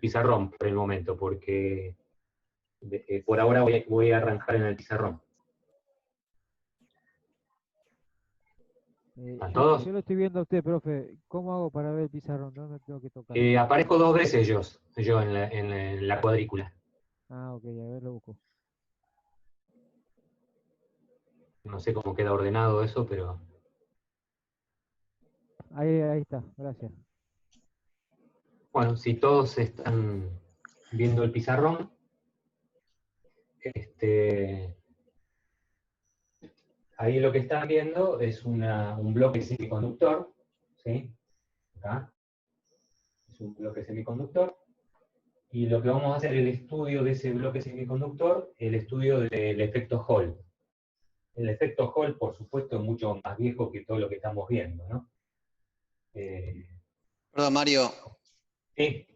pizarrón por el momento, porque por ahora voy a arrancar en el pizarrón. ¿A todos? Yo lo estoy viendo a usted, profe. ¿Cómo hago para ver el pizarrón? ¿Dónde tengo que tocar? Aparezco 2 veces yo en la cuadrícula. Ah, ok, a ver, lo busco. No sé cómo queda ordenado eso, pero... Ahí está, gracias. Bueno, si todos están viendo el pizarrón, ahí lo que están viendo es un bloque semiconductor, ¿sí? Acá. Es un bloque semiconductor. Y lo que vamos a hacer es el estudio de ese bloque semiconductor, el estudio del efecto Hall. El efecto Hall, por supuesto, es mucho más viejo que todo lo que estamos viendo, ¿no? Perdón, Mario. Sí.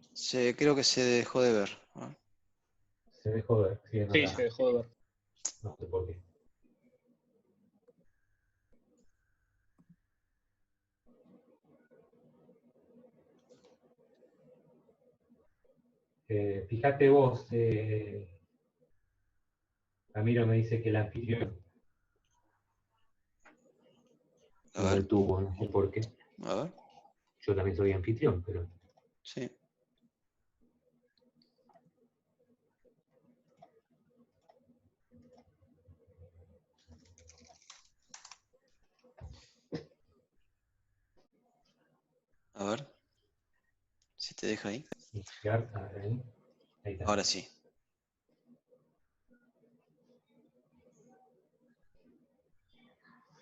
Creo que se dejó de ver. Se dejó de ver. Sí, Sí, se dejó de ver. No sé por qué. Fíjate vos, Ramiro me dice que el anfitrión A lo ver. detuvo, no sé por qué. A ver. Yo también soy anfitrión, pero... Sí. A ver. Si te deja ahí. Ahí está. Ahora sí.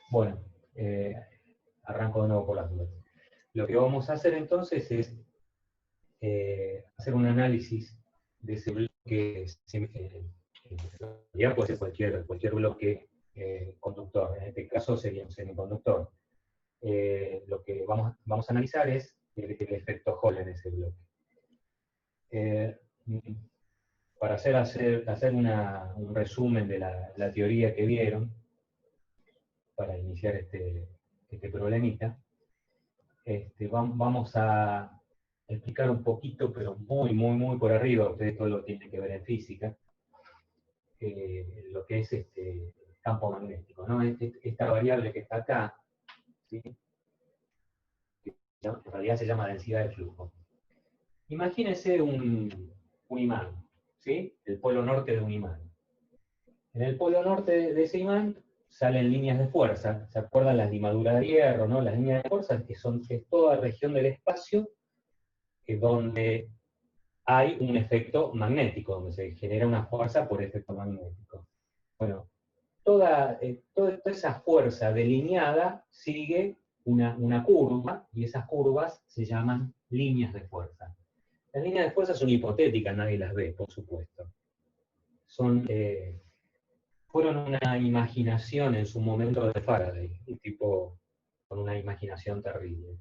Bueno, arranco de nuevo por las dudas. Lo que vamos a hacer entonces es hacer un análisis de ese bloque, ya puede ser cualquier bloque conductor, en este caso sería un semiconductor. Lo que vamos a analizar es el efecto Hall en ese bloque. Para hacer un resumen de la teoría que vieron, para iniciar este problemita, vamos a explicar un poquito, pero muy, muy, muy por arriba, ustedes todo lo tienen que ver en física, lo que es campo magnético, ¿no? Esta variable que está acá, ¿sí? Que en realidad se llama densidad de flujo. Imagínense un imán, ¿sí? El polo norte de un imán. En el polo norte de ese imán salen líneas de fuerza. ¿Se acuerdan las limaduras de hierro, no? Las líneas de fuerza es toda región del espacio donde hay un efecto magnético, donde se genera una fuerza por efecto magnético. Bueno, toda esa fuerza delineada sigue una curva, y esas curvas se llaman líneas de fuerza. Las líneas de fuerza son hipotéticas, nadie las ve, por supuesto. Fueron una imaginación en su momento de Faraday, y tipo, con una imaginación terrible,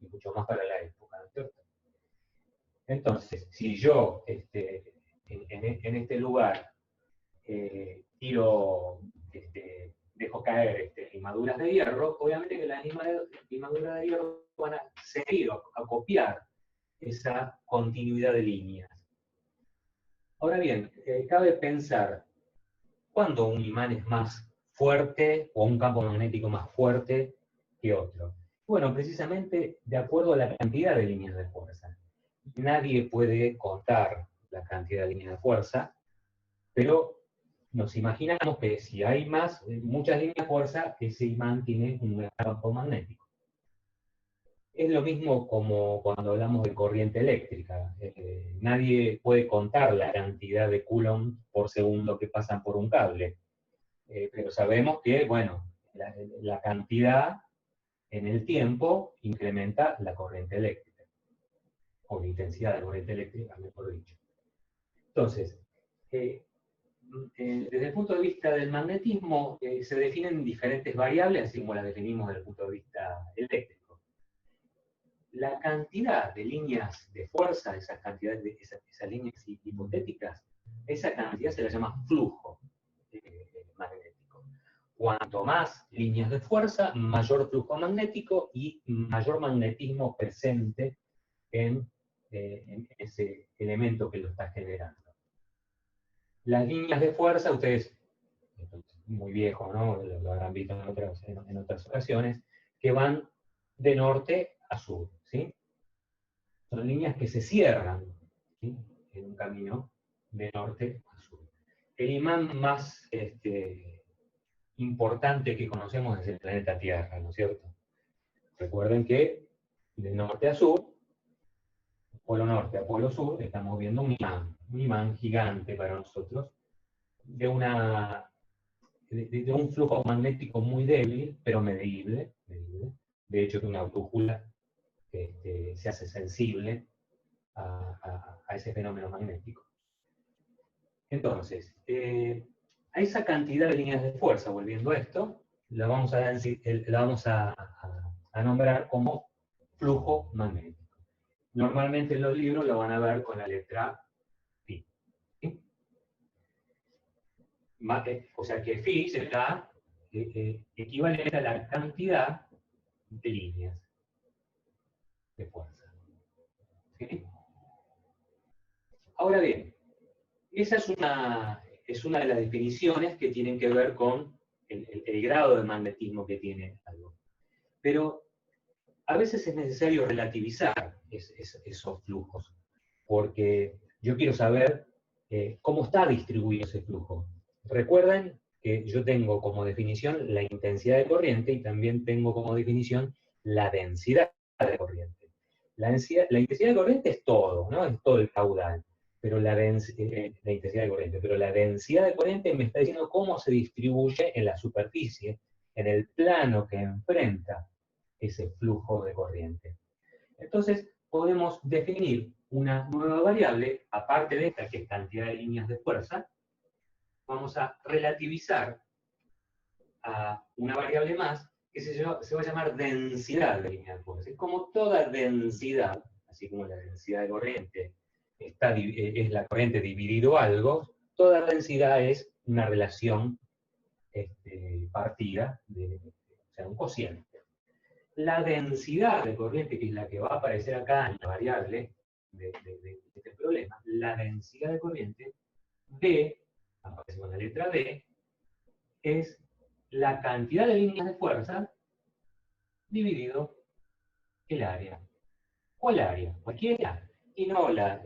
y mucho más para la época, ¿no es cierto? Entonces, si yo en este lugar dejo caer limaduras de hierro, obviamente que las limaduras de hierro van a seguir, a copiar esa continuidad de líneas. Ahora bien, cabe pensar, ¿cuándo un imán es más fuerte o un campo magnético más fuerte que otro? Bueno, precisamente de acuerdo a la cantidad de líneas de fuerza. Nadie puede contar la cantidad de líneas de fuerza, pero nos imaginamos que si hay muchas líneas de fuerza, ese imán tiene un campo magnético. Es lo mismo como cuando hablamos de corriente eléctrica. Nadie puede contar la cantidad de coulomb por segundo que pasan por un cable. Pero sabemos que, bueno, la cantidad en el tiempo incrementa la corriente eléctrica, o la intensidad de la corriente eléctrica, mejor dicho. Entonces, desde el punto de vista del magnetismo, se definen diferentes variables, así como las definimos desde el punto de vista eléctrico. La cantidad de líneas de fuerza, esas líneas hipotéticas, esa cantidad se la llama flujo magnético. Cuanto más líneas de fuerza, mayor flujo magnético y mayor magnetismo presente en en ese elemento que lo está generando. Las líneas de fuerza, ustedes, esto es muy viejo, ¿no? Lo habrán visto en otras ocasiones, que van de norte a sur, ¿sí? Son líneas que se cierran, ¿sí? En un camino de norte a sur. El imán más importante que conocemos es el planeta Tierra, ¿no es cierto? Recuerden que de norte a sur, polo norte a polo sur, estamos viendo un imán gigante para nosotros, de un flujo magnético muy débil, pero medible. De hecho, que una brújula se hace sensible a ese fenómeno magnético. Entonces, a esa cantidad de líneas de fuerza, volviendo a esto, la vamos a nombrar como flujo magnético. Normalmente en los libros lo van a ver con la letra Phi. ¿Sí? O sea que Phi será equivalente a la cantidad de líneas de fuerza. ¿Sí? Ahora bien, esa es una de las definiciones que tienen que ver con el grado de magnetismo que tiene algo. Pero a veces es necesario relativizar esos flujos, porque yo quiero saber cómo está distribuido ese flujo. Recuerden que yo tengo como definición la intensidad de corriente y también tengo como definición la densidad de corriente. La intensidad de corriente es todo, ¿no? Es todo el caudal, pero la intensidad de corriente, pero la densidad de corriente me está diciendo cómo se distribuye en la superficie, en el plano que enfrenta ese flujo de corriente. Entonces, podemos definir una nueva variable, aparte de esta, que es cantidad de líneas de fuerza, vamos a relativizar a una variable más, que se va a llamar densidad de líneas de fuerza. Es como toda densidad, así como la densidad de corriente es la corriente dividido algo, toda densidad es una relación partida, o sea, un cociente. La densidad de corriente, que es la que va a aparecer acá en la variable de este problema, la densidad de corriente, D, aparece con la letra D, es la cantidad de líneas de fuerza dividido el área. ¿Cuál área? Cualquiera. Y no la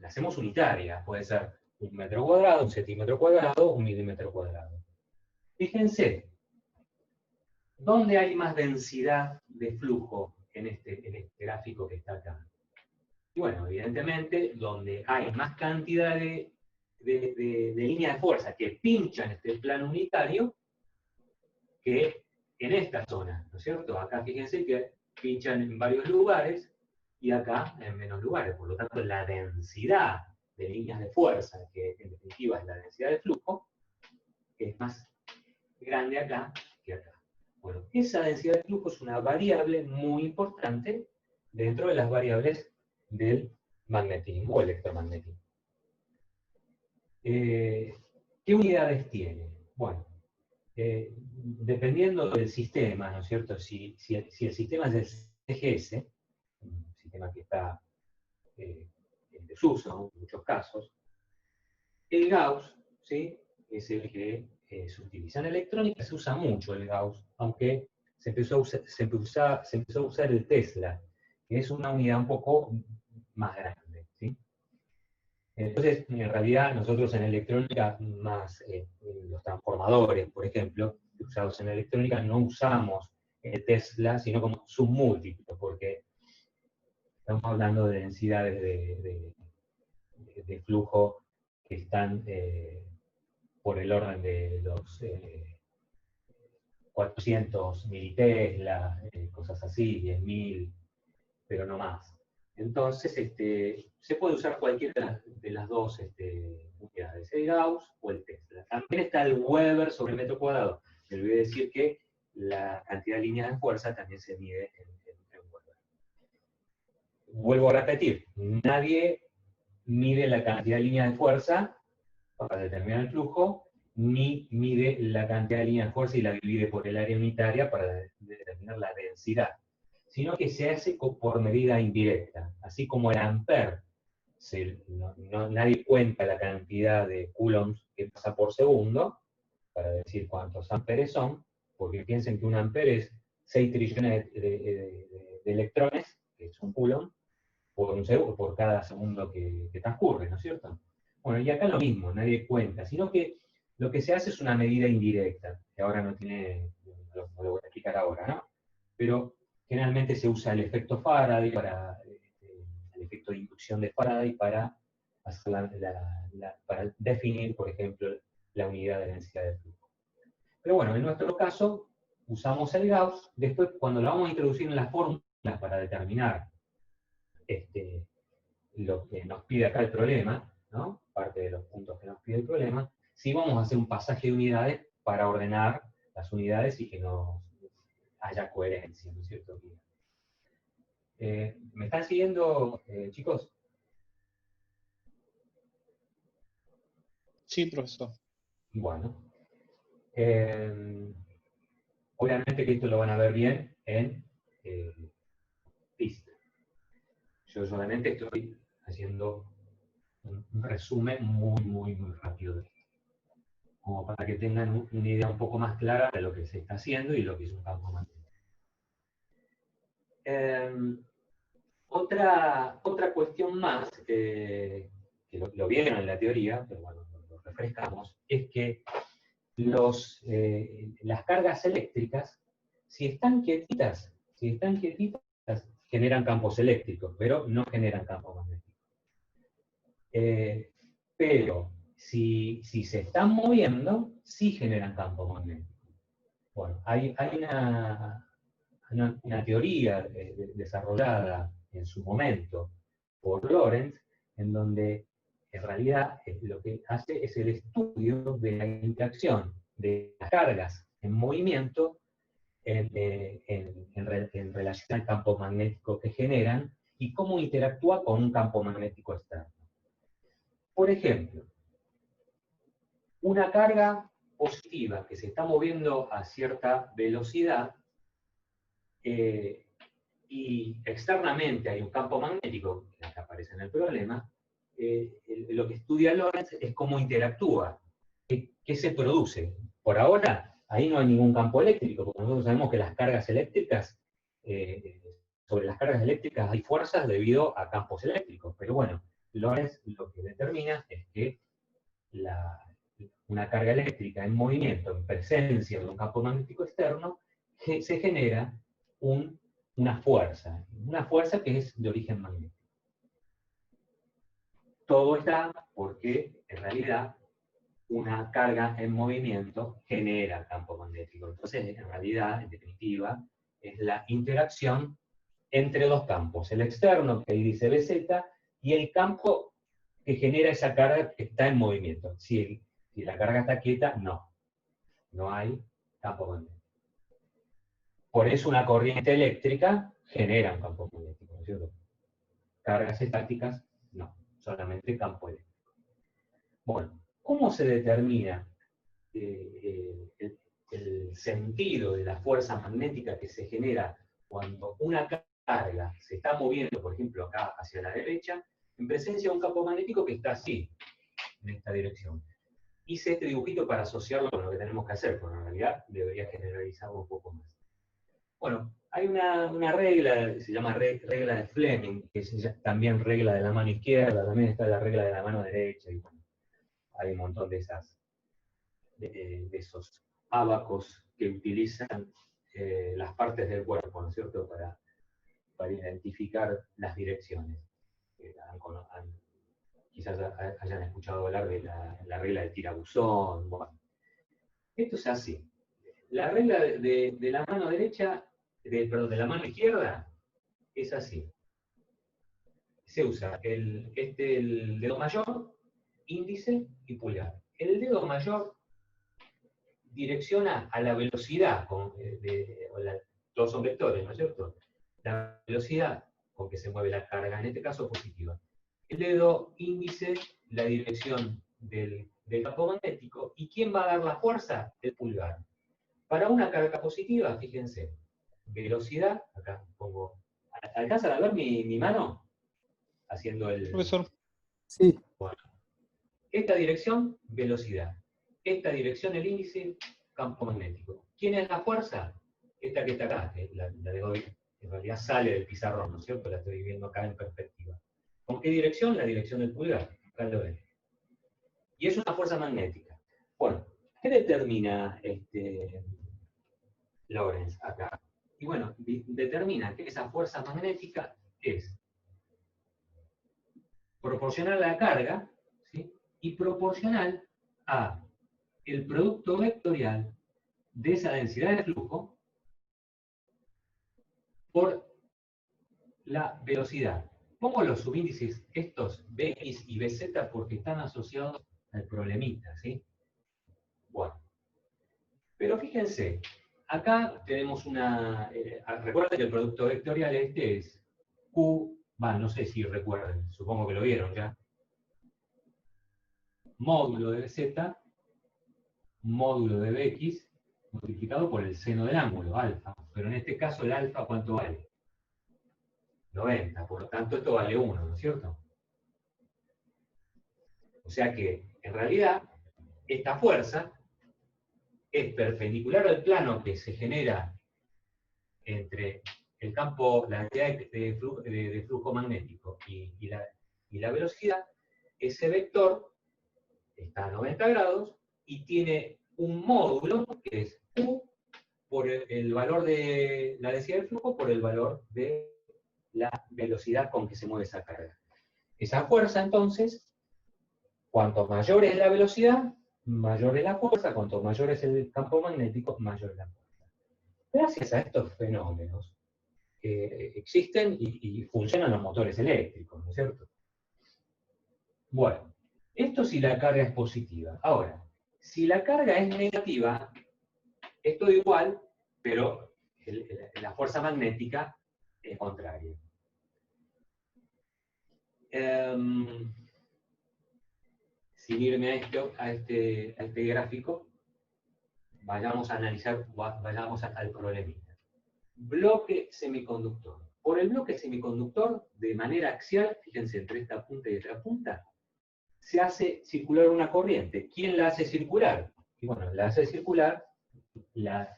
hacemos unitaria. Puede ser 1 metro cuadrado, 1 centímetro cuadrado, 1 milímetro cuadrado. Fíjense, ¿dónde hay más densidad de flujo en este gráfico que está acá? Y bueno, evidentemente, donde hay más cantidad de líneas de fuerza que pinchan este plano unitario, que en esta zona, ¿no es cierto? Acá fíjense que pinchan en varios lugares y acá en menos lugares. Por lo tanto, la densidad de líneas de fuerza, que en definitiva es la densidad de flujo, es más grande acá que acá. Bueno, esa densidad de flujo es una variable muy importante dentro de las variables del magnetismo o electromagnetismo. ¿Qué unidades tiene? Bueno, dependiendo del sistema, ¿no es cierto? Si el sistema es el CGS, un sistema que está en desuso en muchos casos, el Gauss, ¿sí? Es el que se utiliza. En electrónica se usa mucho el Gauss, aunque se empezó a usar el Tesla, que es una unidad un poco más grande, ¿sí? Entonces, en realidad, nosotros en electrónica, más los transformadores, por ejemplo, usados en electrónica, no usamos el Tesla, sino como submúltiplo, porque estamos hablando de densidades de flujo que están por el orden de los 400 militesla, cosas así, 10.000, pero no más. Entonces, se puede usar cualquiera de las dos unidades, el Gauss o el Tesla. También está el Weber sobre metro cuadrado. Me olvidé decir que la cantidad de líneas de fuerza también se mide en Weber. Vuelvo a repetir, nadie mide la cantidad de líneas de fuerza para determinar el flujo, ni mide la cantidad de líneas de fuerza y la divide por el área unitaria para determinar la densidad. sino que se hace por medida indirecta. Así como el ampere, nadie cuenta la cantidad de coulombs que pasa por segundo, para decir cuántos amperes son, porque piensen que un ampere es 6 trillones de electrones, que es un coulomb, por cada segundo que transcurre, ¿no es cierto? Bueno, y acá lo mismo, nadie cuenta, sino que lo que se hace es una medida indirecta, que ahora no lo voy a explicar ahora, ¿no? Pero generalmente se usa el efecto Faraday, el efecto de inducción de Faraday para definir, por ejemplo, la unidad de densidad de flujo. Pero bueno, en nuestro caso, usamos el Gauss. Después, cuando lo vamos a introducir en las fórmulas para determinar lo que nos pide acá el problema, ¿no? Parte de los puntos que nos pide el problema, sí vamos a hacer un pasaje de unidades para ordenar las unidades y que no haya coherencia, ¿no es cierto? ¿Me están siguiendo, chicos? Sí, profesor. Bueno. Obviamente que esto lo van a ver bien en pista. Yo solamente estoy haciendo un resumen muy rápido de esto, como para que tengan una idea un poco más clara de lo que se está haciendo y lo que es un campo magnético. Otra cuestión más, que lo vieron en la teoría, pero bueno, lo refrescamos, es que las cargas eléctricas, si están quietitas, generan campos eléctricos, pero no generan campos magnéticos. Pero si se están moviendo, sí generan campos magnéticos. Bueno, hay una teoría desarrollada en su momento por Lorentz, en donde en realidad lo que hace es el estudio de la interacción de las cargas en movimiento en relación al campo magnético que generan y cómo interactúa con un campo magnético externo. Por ejemplo, una carga positiva que se está moviendo a cierta velocidad y externamente hay un campo magnético, que acá aparece en el problema, lo que estudia Lorentz es cómo interactúa, qué se produce. Por ahora, ahí no hay ningún campo eléctrico, porque nosotros sabemos que las cargas eléctricas, sobre las cargas eléctricas hay fuerzas debido a campos eléctricos, pero bueno, Lorentz lo que determina es que una carga eléctrica en movimiento, en presencia de un campo magnético externo, se genera una fuerza que es de origen magnético. Todo está porque, en realidad, una carga en movimiento genera campo magnético. Entonces, en realidad, en definitiva, es la interacción entre dos campos, el externo, que ahí dice BZ, y el campo que genera esa carga que está en movimiento. Si la carga está quieta, no hay campo magnético. Por eso una corriente eléctrica genera un campo magnético, ¿no es cierto? Cargas estáticas, no, solamente campo eléctrico. Bueno, ¿cómo se determina el sentido de la fuerza magnética que se genera cuando una carga se está moviendo, por ejemplo, acá hacia la derecha, en presencia de un campo magnético que está así, en esta dirección? Hice este dibujito para asociarlo con lo que tenemos que hacer, porque en realidad debería generalizarlo un poco más. Bueno, hay una regla, se llama regla de Fleming, que es también regla de la mano izquierda, también está la regla de la mano derecha, y bueno, hay un montón de esos ábacos que utilizan las partes del cuerpo, ¿no es cierto?, para identificar las direcciones. Quizás hayan escuchado hablar de la regla de tirabuzón. Bueno, esto es así. La regla de la mano derecha, perdón, de la mano izquierda, es así. Se usa el dedo mayor, índice y pulgar. El dedo mayor direcciona a la velocidad, todos son vectores, ¿no es cierto? La velocidad con que se mueve la carga, en este caso positiva. El dedo índice, la dirección del campo magnético, y ¿quién va a dar la fuerza? El pulgar. Para una carga positiva, fíjense, velocidad, acá pongo, ¿alcanzan a ver mi mano? Haciendo el... Profesor. Sí. Bueno, esta dirección, velocidad. Esta dirección, el índice, campo magnético. ¿Quién es la fuerza? Esta que está acá, que la de hoy, en realidad sale del pizarrón, ¿no es cierto? La estoy viendo acá en perspectiva. ¿Con qué dirección? La dirección del pulgar. Acá lo ven. Y es una fuerza magnética. Bueno, ¿qué determina Lorentz acá? Y bueno, determina que esa fuerza magnética es proporcional a la carga, ¿sí? Y proporcional a el producto vectorial de esa densidad de flujo por la velocidad. Pongo los subíndices estos, Bx y Bz, porque están asociados al problemita, ¿sí? Bueno. Pero fíjense, acá tenemos una... recuerden que el producto vectorial este es Q, no sé si recuerden, supongo que lo vieron ya. Módulo de Bz, módulo de Bx, multiplicado por el seno del ángulo, alfa. Pero en este caso el alfa, ¿cuánto vale? 90, por lo tanto esto vale 1, ¿no es cierto? O sea que, en realidad, esta fuerza es perpendicular al plano que se genera entre el campo, la densidad de flujo magnético y la velocidad. Ese vector está a 90 grados y tiene un módulo que es U por el valor de la densidad del flujo por el valor de la velocidad con que se mueve esa carga. Esa fuerza, entonces, cuanto mayor es la velocidad, mayor es la fuerza, cuanto mayor es el campo magnético, mayor es la fuerza. Gracias a estos fenómenos que existen y funcionan los motores eléctricos, ¿no es cierto? Bueno, esto si la carga es positiva. Ahora, si la carga es negativa, es todo igual, pero la fuerza magnética es contraria. Sin irme a este gráfico, vayamos a analizar, vayamos al problemita. Bloque semiconductor. Por el bloque semiconductor, de manera axial, fíjense, entre esta punta y esta punta, se hace circular una corriente. ¿Quién la hace circular? Y bueno, la hace circular la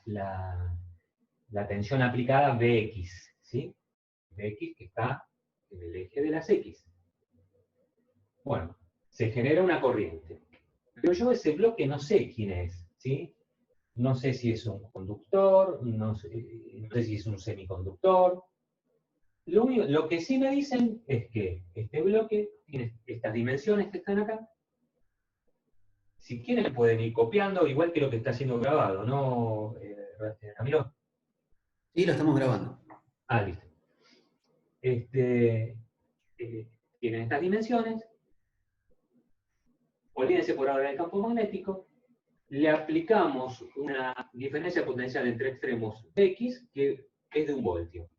tensión aplicada Bx, ¿sí? Bx que está en el eje de las X. Bueno, se genera una corriente. Pero yo ese bloque no sé quién es, ¿sí? No sé si es un conductor, no sé si es un semiconductor. Lo que sí me dicen es que este bloque tiene estas dimensiones que están acá. Si quieren pueden ir copiando, igual que lo que está siendo grabado, ¿no, Ramiro? Sí, lo estamos grabando. Ah, listo. Tienen estas dimensiones. Olvídense por ahora del campo magnético. Le aplicamos una diferencia potencial entre extremos X, que es de 1 voltio.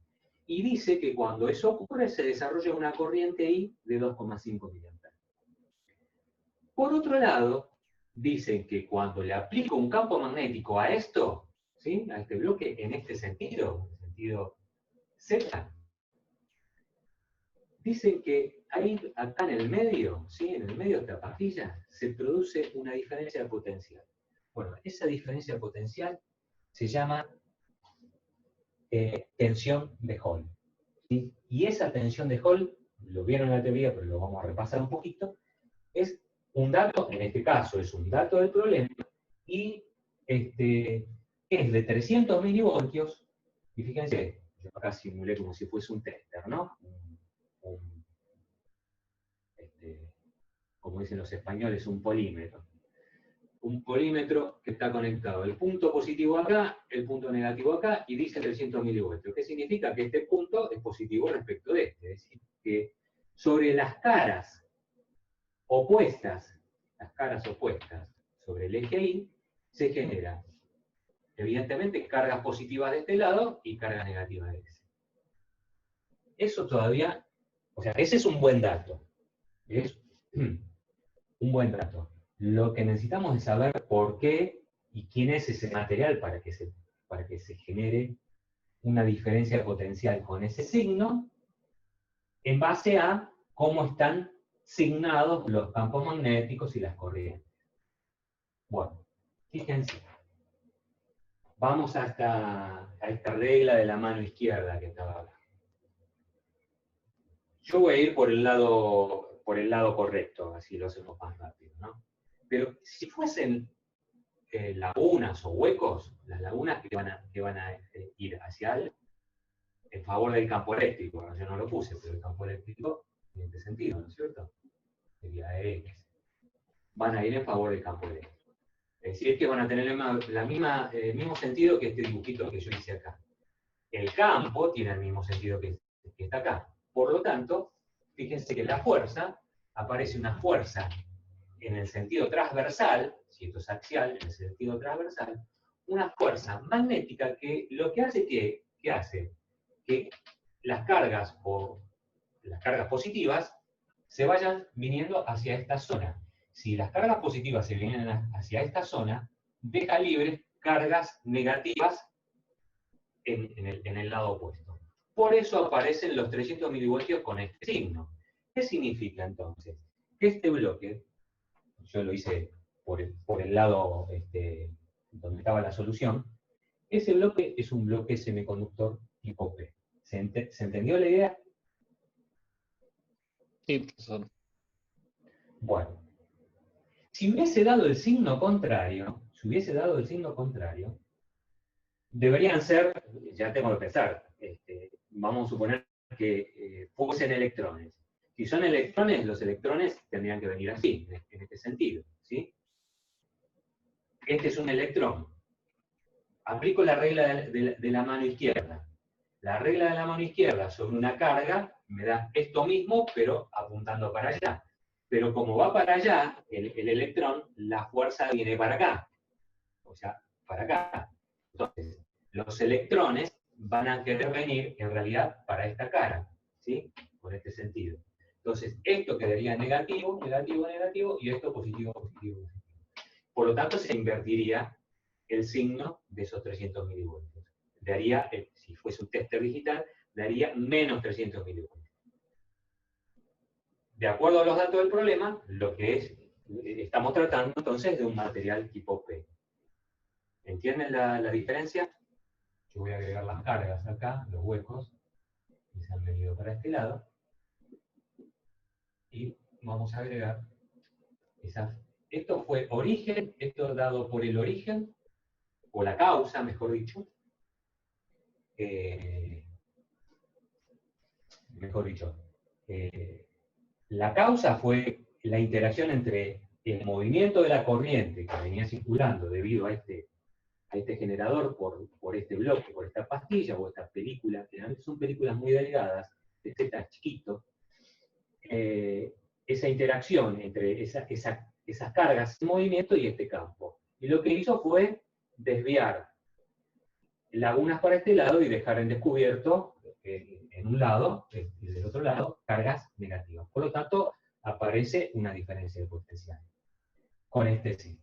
Y dice que cuando eso ocurre se desarrolla una corriente I de 2,5 mA. Por otro lado, dicen que cuando le aplico un campo magnético a esto, ¿sí? A este bloque, en este sentido, en el sentido Z, dicen que ahí, acá en el medio, ¿sí? En el medio de esta pastilla, se produce una diferencia potencial. Bueno, esa diferencia potencial se llama tensión de Hall, ¿sí? Y esa tensión de Hall, lo vieron en la teoría, pero lo vamos a repasar un poquito, es un dato, en este caso es un dato del problema, y es de 300 milivoltios, y fíjense, yo acá simulé como si fuese un tester, ¿no? Como dicen los españoles, un polímetro. Un polímetro que está conectado, el punto positivo acá, el punto negativo acá, y dice 300 milivoltios. ¿Qué significa? Que este punto es positivo respecto de este. Es decir, que sobre las caras opuestas sobre el eje Y, se generan, evidentemente, cargas positivas de este lado y cargas negativas de ese. Eso todavía, o sea, ese es un buen dato. Es un buen dato. Lo que necesitamos es saber por qué y quién es ese material para que se genere una diferencia potencial con ese signo en base a cómo están signados los campos magnéticos y las corrientes. Bueno, fíjense. Vamos a esta regla de la mano izquierda que estaba acá. Yo voy a ir por el lado correcto, así lo hacemos más rápido, ¿no? Pero si fuesen lagunas o huecos, las lagunas que van a ir hacia en favor del campo eléctrico. Yo no lo puse, pero el campo eléctrico en este sentido, ¿no es cierto? Sería X. Van a ir en favor del campo eléctrico. Es decir, que van a tener el mismo sentido que este dibujito que yo hice acá. El campo tiene el mismo sentido que está acá. Por lo tanto, fíjense que la fuerza, aparece una fuerza en el sentido transversal, si esto es axial, en el sentido transversal, una fuerza magnética que lo que hace que hace que las cargas positivas se vayan viniendo hacia esta zona. Si las cargas positivas se vienen hacia esta zona, deja libres cargas negativas en el lado opuesto. Por eso aparecen los 300 milivoltios con este signo. ¿Qué significa entonces? Que este bloque, yo lo hice por el lado donde estaba la solución, ese bloque es un bloque semiconductor tipo P. ¿Se entendió la idea? Sí, profesor. Bueno, si hubiese dado el signo contrario, deberían ser, ya tengo que pensar, vamos a suponer que fuesen electrones. Si son electrones, los electrones tendrían que venir así, en este sentido, ¿sí? Este es un electrón. Aplico la regla de la mano izquierda. La regla de la mano izquierda sobre una carga me da esto mismo, pero apuntando para allá. Pero como va para allá, el electrón, la fuerza viene para acá. O sea, para acá. Entonces, los electrones van a querer venir, en realidad, para esta cara. ¿Sí? Por este sentido. Entonces, esto quedaría negativo, negativo, negativo, y esto positivo, positivo, positivo. Por lo tanto, se invertiría el signo de esos 300 milivoltios. Daría, si fuese un tester digital, daría menos 300 milivoltios. De acuerdo a los datos del problema, lo que estamos tratando entonces de un material tipo P. ¿Entienden la diferencia? Yo voy a agregar las cargas acá, los huecos, que se han venido para este lado. Y vamos a agregar esas. Esto fue origen, esto dado por el origen, o la causa, mejor dicho. La causa fue la interacción entre el movimiento de la corriente que venía circulando debido a este generador por este bloque, por esta pastilla o esta película, generalmente son películas muy delgadas, de Z chiquito, esa interacción entre esas cargas en movimiento y este campo. Y lo que hizo fue desviar lagunas para este lado y dejar en descubierto en un lado y del otro lado cargas negativas. Por lo tanto, aparece una diferencia de potencial con este signo.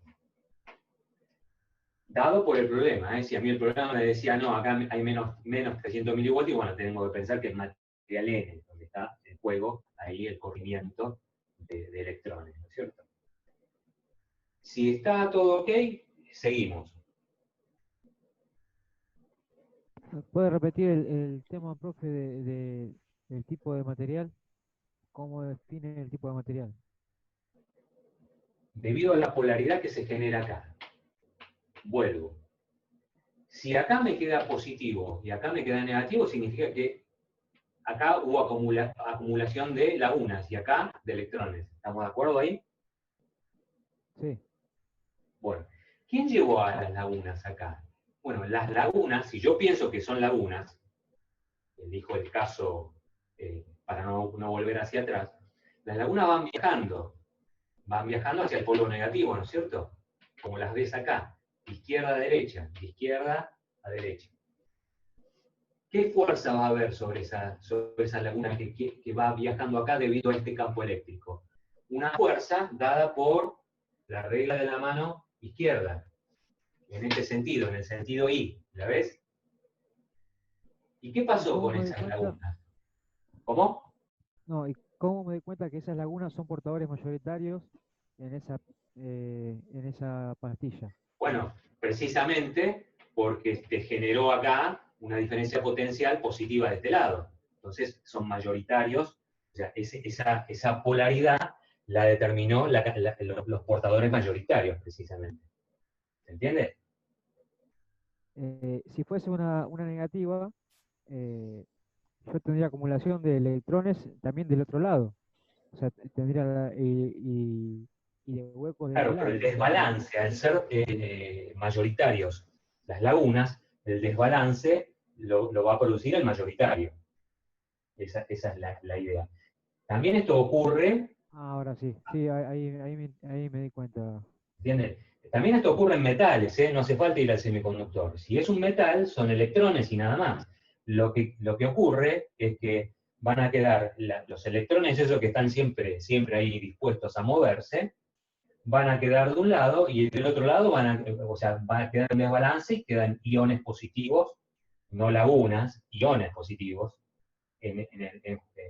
Dado por el problema, si a mí el problema me decía, no, acá hay menos 300 milivoltios, bueno, tengo que pensar que es material N, donde está en juego ahí el corrimiento de electrones, ¿no es cierto? Si está todo ok, seguimos. ¿Puede repetir el tema, profe, del tipo de material? ¿Cómo define el tipo de material? Debido a la polaridad que se genera acá. Vuelvo. Si acá me queda positivo y acá me queda negativo, significa que acá hubo acumulación de lagunas y acá de electrones. ¿Estamos de acuerdo ahí? Sí. Bueno, ¿quién llevó a las lagunas acá? Bueno, las lagunas, si yo pienso que son lagunas, elijo el caso para no volver hacia atrás, las lagunas van viajando hacia el polo negativo, ¿no es cierto? Como las ves acá, de izquierda a derecha, de izquierda a derecha. ¿Qué fuerza va a haber sobre esa laguna que va viajando acá debido a este campo eléctrico? Una fuerza dada por la regla de la mano izquierda, en este sentido, en el sentido I, ¿la ves? ¿Y qué pasó ¿Cómo con me di esas cuenta? lagunas? ¿Cómo? No, ¿y cómo me di cuenta que esas lagunas son portadores mayoritarios en esa pastilla? Bueno, precisamente porque te generó acá una diferencia potencial positiva de este lado. Entonces son mayoritarios, o sea, esa polaridad la determinó los portadores mayoritarios, precisamente. ¿Se entiende? Si fuese una negativa, eh, yo tendría acumulación de electrones también del otro lado. O sea, tendría y de huecos de este Claro, pero el lado. O sea, desbalance, al ser mayoritarios las lagunas, el desbalance lo va a producir el mayoritario. Esa es la idea. También esto ocurre, ahora sí, sí, ahí me di cuenta. ¿entienden? También esto ocurre en metales, ¿eh? No hace falta ir al semiconductor. Si es un metal, son electrones y nada más. Lo que ocurre es que van a quedar los electrones, esos que están siempre ahí dispuestos a moverse, van a quedar de un lado y del otro lado van a quedar en desbalance y quedan iones positivos, no lagunas, iones positivos.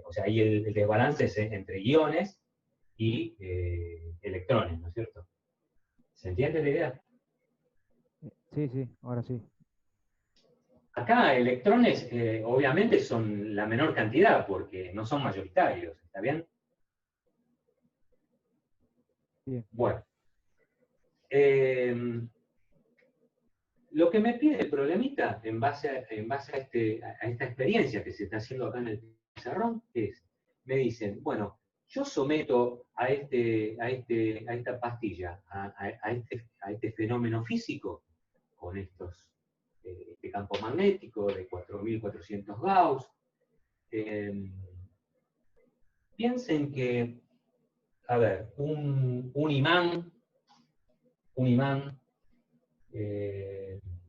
O sea, ahí el desbalance es entre iones y electrones, ¿no es cierto? ¿Se entiende la idea? Sí, sí, ahora sí. Acá electrones obviamente son la menor cantidad porque no son mayoritarios, ¿está bien? Bien. Bueno. Lo que me pide el problemita en base a esta experiencia que se está haciendo acá en el pizarrón es, me dicen, bueno, yo someto a esta pastilla, a este fenómeno físico, con este campo magnético de 4400 Gauss. Piensen que, a ver, un imán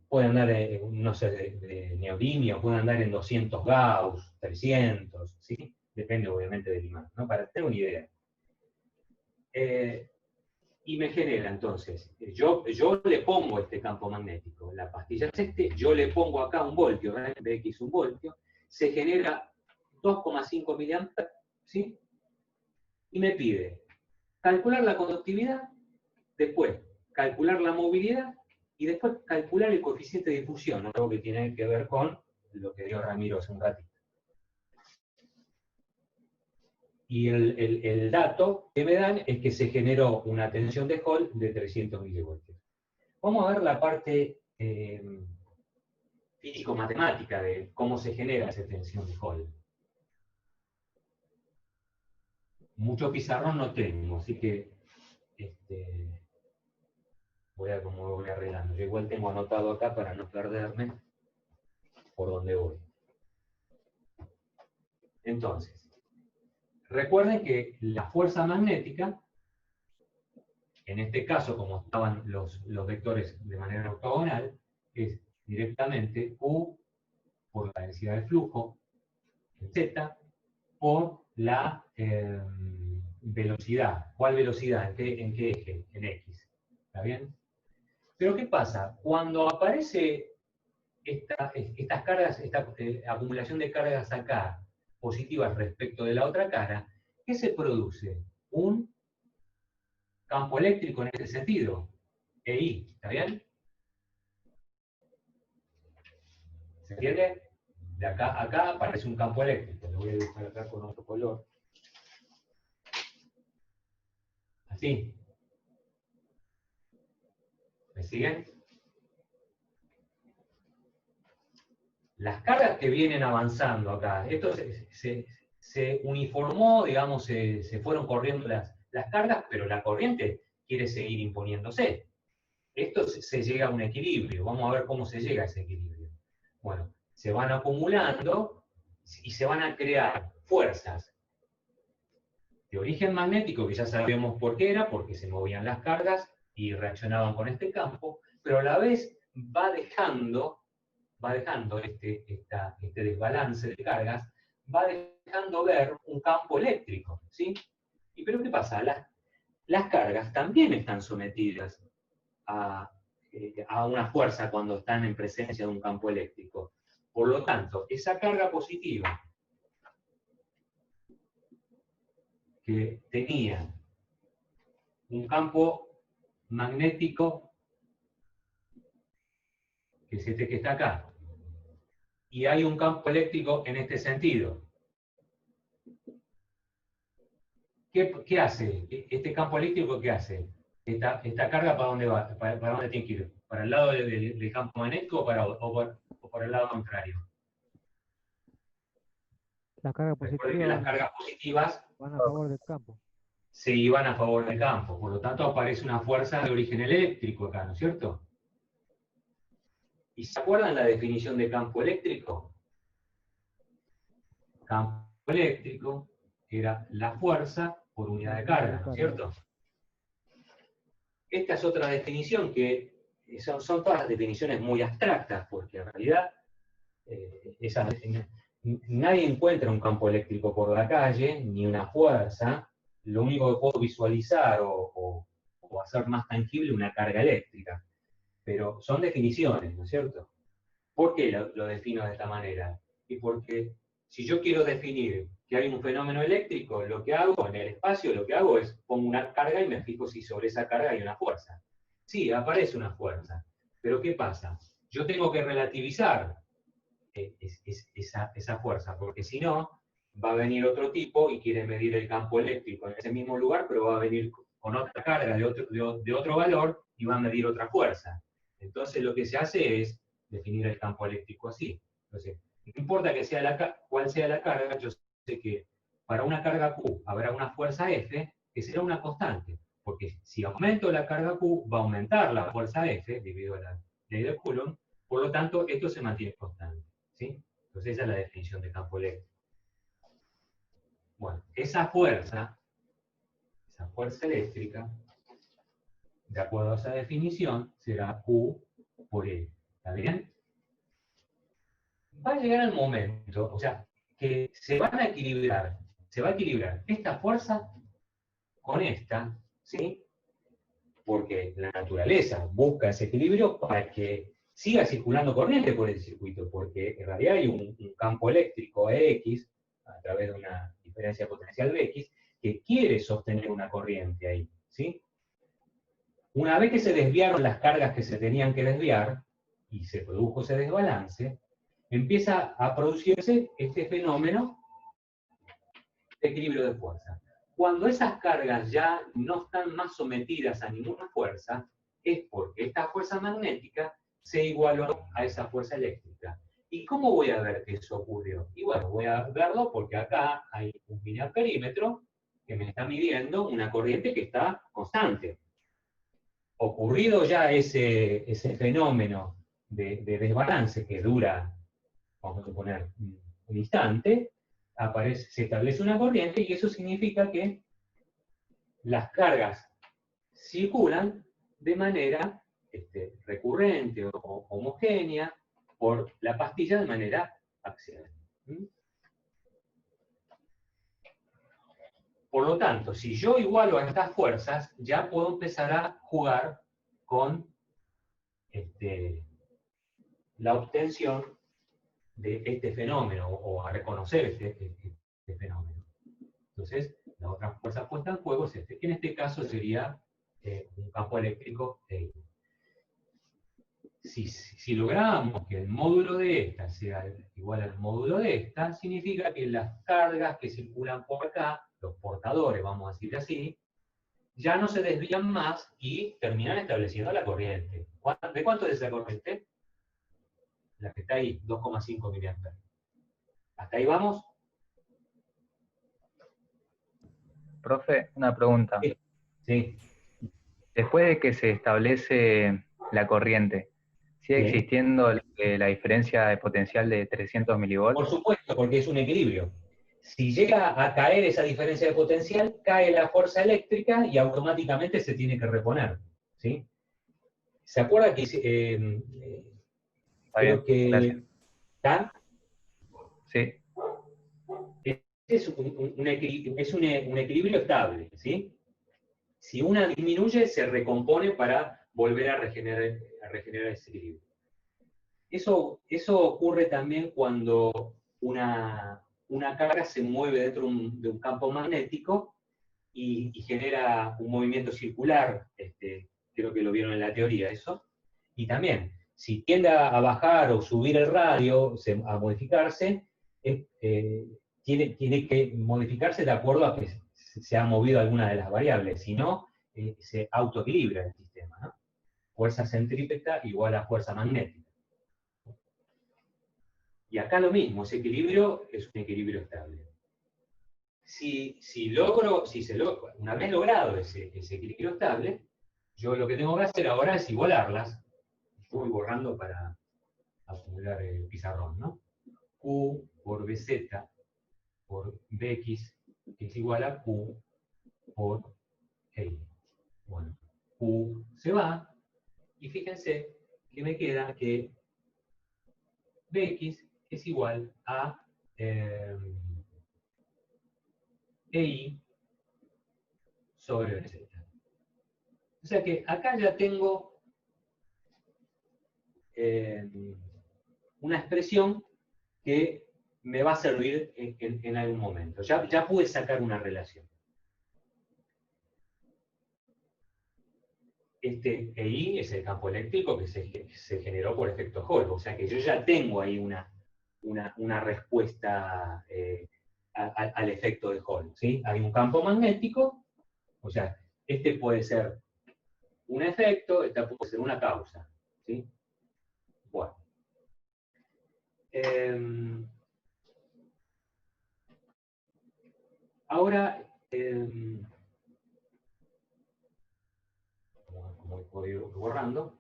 puede andar, no sé, de neodimio, puede andar en 200 Gauss, 300, ¿sí? Depende obviamente del imán, ¿no? Para tener una idea. Y me genera entonces, yo le pongo este campo magnético, la pastilla es yo le pongo acá un voltio, Vx un voltio, se genera 2,5 miliamperes, ¿sí? Y me pide calcular la conductividad, después calcular la movilidad y después calcular el coeficiente de difusión, algo que tiene que ver con lo que dio Ramiro hace un ratito. Y el dato que me dan es que se generó una tensión de Hall de 300 milivoltios. Vamos a ver la parte físico-matemática de cómo se genera esa tensión de Hall. Mucho pizarrón no tengo, así que voy arreglando. Yo igual tengo anotado acá para no perderme por dónde voy. Entonces, recuerden que la fuerza magnética, en este caso, como estaban los vectores de manera ortogonal, es directamente U por la densidad de flujo, en Z, por la velocidad. ¿Cuál velocidad? ¿En qué eje? En X. ¿Está bien? Pero ¿qué pasa? Cuando aparece estas cargas, esta acumulación de cargas acá, positivas respecto de la otra cara, ¿qué se produce? Un campo eléctrico en este sentido, EI, ¿está bien? ¿Se entiende? De acá a acá aparece un campo eléctrico, lo voy a dibujar acá con otro color. Así. ¿Me siguen? Las cargas que vienen avanzando acá, esto se uniformó, digamos, se fueron corriendo las cargas, pero la corriente quiere seguir imponiéndose. Esto se llega a un equilibrio. Vamos a ver cómo se llega a ese equilibrio. Bueno, se van acumulando y se van a crear fuerzas de origen magnético, que ya sabemos por qué era, porque se movían las cargas y reaccionaban con este campo, pero a la vez va dejando este desbalance de cargas, va dejando ver un campo eléctrico, ¿sí? ¿Y pero qué pasa? Las cargas también están sometidas a una fuerza cuando están en presencia de un campo eléctrico, Por lo tanto, esa carga positiva que tenía un campo magnético, que es este que está acá, y hay un campo eléctrico en este sentido. ¿Qué hace? ¿Este campo eléctrico qué hace? ¿Esta carga para dónde va? ¿Para dónde tiene que ir? ¿Para el lado del campo magnético o por el lado contrario? Las cargas Recuerden que las positivas cargas positivas van a favor del campo. se iban a favor del campo, por lo tanto aparece una fuerza de origen eléctrico acá, ¿no es cierto? ¿Y se acuerdan la definición de campo eléctrico? Campo eléctrico era la fuerza por unidad de carga, ¿no es cierto? Esta es otra definición que son todas definiciones muy abstractas, porque en realidad nadie encuentra un campo eléctrico por la calle, ni una fuerza. Lo único que puedo visualizar o hacer más tangible una carga eléctrica. Pero son definiciones, ¿no es cierto? ¿Por qué lo defino de esta manera? Y porque si yo quiero definir que hay un fenómeno eléctrico, lo que hago en el espacio, lo que hago es pongo una carga y me fijo si sobre esa carga hay una fuerza. Sí, aparece una fuerza. Pero ¿qué pasa? Yo tengo que relativizar esa fuerza, porque si no, va a venir otro tipo y quiere medir el campo eléctrico en ese mismo lugar, pero va a venir con otra carga de otro valor y va a medir otra fuerza. Entonces lo que se hace es definir el campo eléctrico así. Entonces, no importa cuál sea la carga, yo sé que para una carga Q habrá una fuerza F que será una constante, porque si aumento la carga Q, va a aumentar la fuerza F, debido a la ley de Coulomb, por lo tanto, esto se mantiene constante. ¿Sí? Entonces esa es la definición de campo eléctrico. Bueno, esa fuerza eléctrica, de acuerdo a esa definición, será Q por E. ¿Está bien? Va a llegar el momento, o sea, que se va a equilibrar esta fuerza con esta, ¿sí? Porque la naturaleza busca ese equilibrio para que siga circulando corriente por el circuito, porque en realidad hay un campo eléctrico X, a través de una diferencia potencial Bx, que quiere sostener una corriente ahí, ¿sí? Una vez que se desviaron las cargas que se tenían que desviar, y se produjo ese desbalance, empieza a producirse este fenómeno de equilibrio de fuerza. Cuando esas cargas ya no están más sometidas a ninguna fuerza, es porque esta fuerza magnética se igualó a esa fuerza eléctrica. ¿Y cómo voy a ver que eso ocurrió? Y bueno, voy a verlo porque acá hay un lineal perímetro que me está midiendo una corriente que está constante. Ocurrido ya ese fenómeno de desbalance que dura, vamos a suponer, un instante, se establece una corriente y eso significa que las cargas circulan de manera recurrente o homogénea por la pastilla de manera axial. Por lo tanto, si yo igualo a estas fuerzas, ya puedo empezar a jugar con la obtención de este fenómeno, o a reconocer este fenómeno. Entonces, la otra fuerza puesta en juego es que en este caso sería un campo eléctrico E. Si logramos que el módulo de esta sea igual al módulo de esta, significa que las cargas que circulan por acá, los portadores, vamos a decir así, ya no se desvían más y terminan estableciendo la corriente. ¿De cuánto es esa corriente? La que está ahí, 2,5 mA. ¿Hasta ahí vamos? Profe, una pregunta. Sí. Después de que se establece la corriente, ¿sigue existiendo la diferencia de potencial de 300 milivolts? Por supuesto, porque es un equilibrio. Si llega a caer esa diferencia de potencial, cae la fuerza eléctrica y automáticamente se tiene que reponer. ¿Sí? ¿Se acuerda que Está bien, gracias. ¿está? Sí. Es un equilibrio estable, ¿sí? Si una disminuye, se recompone para volver a regenerar ese equilibrio. Eso ocurre también cuando una carga se mueve dentro de un campo magnético y genera un movimiento circular, creo que lo vieron en la teoría eso, y también, si tiende a bajar o subir el radio, a modificarse, tiene que modificarse de acuerdo a que se ha movido alguna de las variables, si no, se autoequilibra el sistema, ¿no? Fuerza centrípeta igual a fuerza magnética. Y acá lo mismo, ese equilibrio es un equilibrio estable. Una vez logrado ese equilibrio estable, yo lo que tengo que hacer ahora es igualarlas. Voy borrando para acumular el pizarrón, ¿no? Q por BZ por BX es igual a Q por Y. Bueno, Q se va, y fíjense que me queda que BX es igual a EI sobre BZ. O sea que acá ya tengo una expresión que me va a servir en algún momento. Ya pude sacar una relación. Este EI es el campo eléctrico que se generó por efecto Hall, o sea que yo ya tengo ahí una respuesta al efecto de Hall, ¿sí? Hay un campo magnético, o sea, este puede ser un efecto, esta puede ser una causa, ¿sí? Bueno. Ahora, como puedo ir borrando,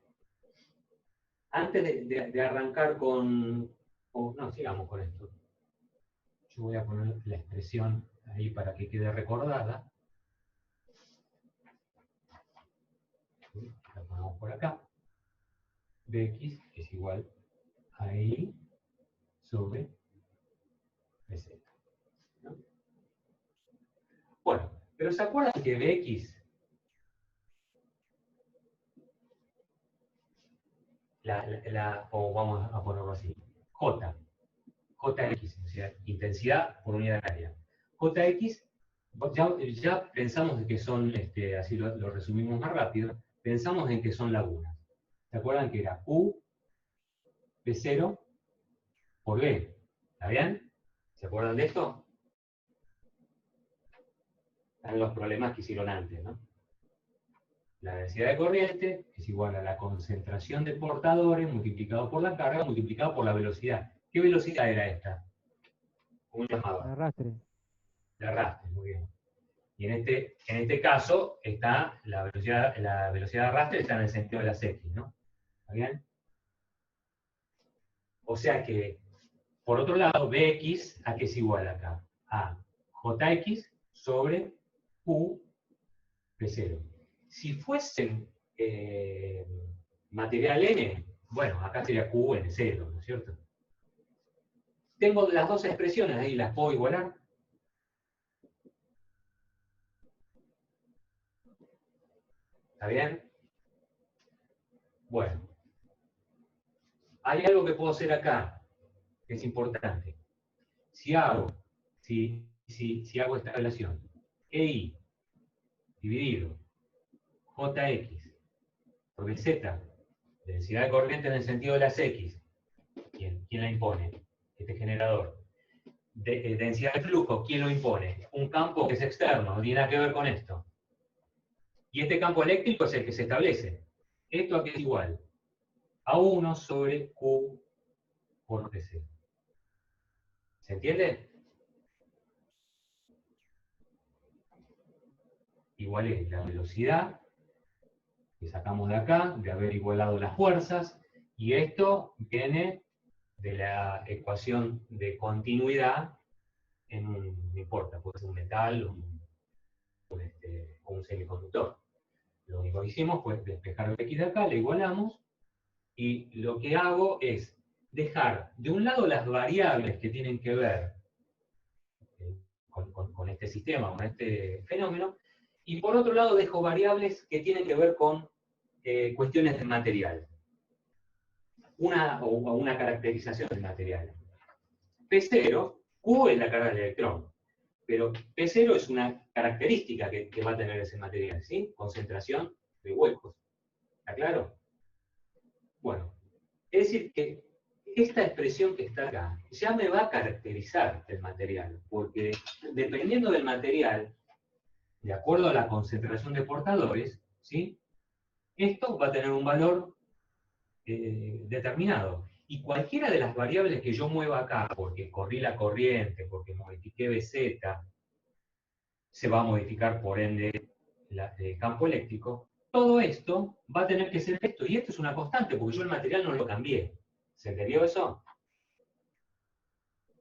antes de arrancar no, sigamos con esto. Yo voy a poner la expresión ahí para que quede recordada. La ponemos por acá. Bx es igual a I sobre BZ. ¿No? Bueno, pero ¿se acuerdan que Bx, o vamos a ponerlo así, Jx, o sea, intensidad por unidad de área. Jx, ya pensamos en que son, así lo resumimos más rápido, pensamos en que son lagunas. ¿Se acuerdan que era U P0 por B? ¿Está bien? ¿Se acuerdan de esto? Están los problemas que hicieron antes, ¿no? La densidad de corriente es igual a la concentración de portadores multiplicado por la carga multiplicado por la velocidad. ¿Qué velocidad era esta? ¿Cómo se llamaba? De arrastre. De arrastre, muy bien. Y en este caso está la velocidad de arrastre está en el sentido de las X, ¿no? ¿Está bien? O sea que, por otro lado, Bx, ¿a qué es igual acá? A Jx sobre Q P0. Si fuesen material N, bueno, acá sería Q N0, ¿no es cierto? Tengo las dos expresiones ahí, ¿las puedo igualar? ¿Está bien? Bueno. Hay algo que puedo hacer acá, que es importante. Si hago esta relación, EI dividido JX por Z, densidad de corriente en el sentido de las X, ¿quién la impone? Este generador. Densidad de flujo, ¿quién lo impone? Un campo que es externo, no tiene nada que ver con esto. Y este campo eléctrico es el que se establece. ¿Esto a qué es igual? A 1 sobre Q por PC. ¿Se entiende? Igual es la velocidad que sacamos de acá, de haber igualado las fuerzas, y esto viene de la ecuación de continuidad no importa, puede ser un metal o un semiconductor. Lo único que hicimos fue despejar el X de acá, le igualamos, y lo que hago es dejar de un lado las variables que tienen que ver con este sistema, con este fenómeno, y por otro lado dejo variables que tienen que ver con cuestiones de material. una caracterización del material. P0, Q es la carga del electrón, pero P0 es una característica que va a tener ese material, ¿sí? Concentración de huecos. ¿Está claro? Bueno, es decir que esta expresión que está acá ya me va a caracterizar el material, porque dependiendo del material, de acuerdo a la concentración de portadores, ¿sí? Esto va a tener un valor determinado. Y cualquiera de las variables que yo mueva acá, porque corrí la corriente, porque modifiqué BZ, se va a modificar por ende el campo eléctrico, todo esto va a tener que ser esto, y esto es una constante, porque yo el material no lo cambié. ¿Se entendió eso?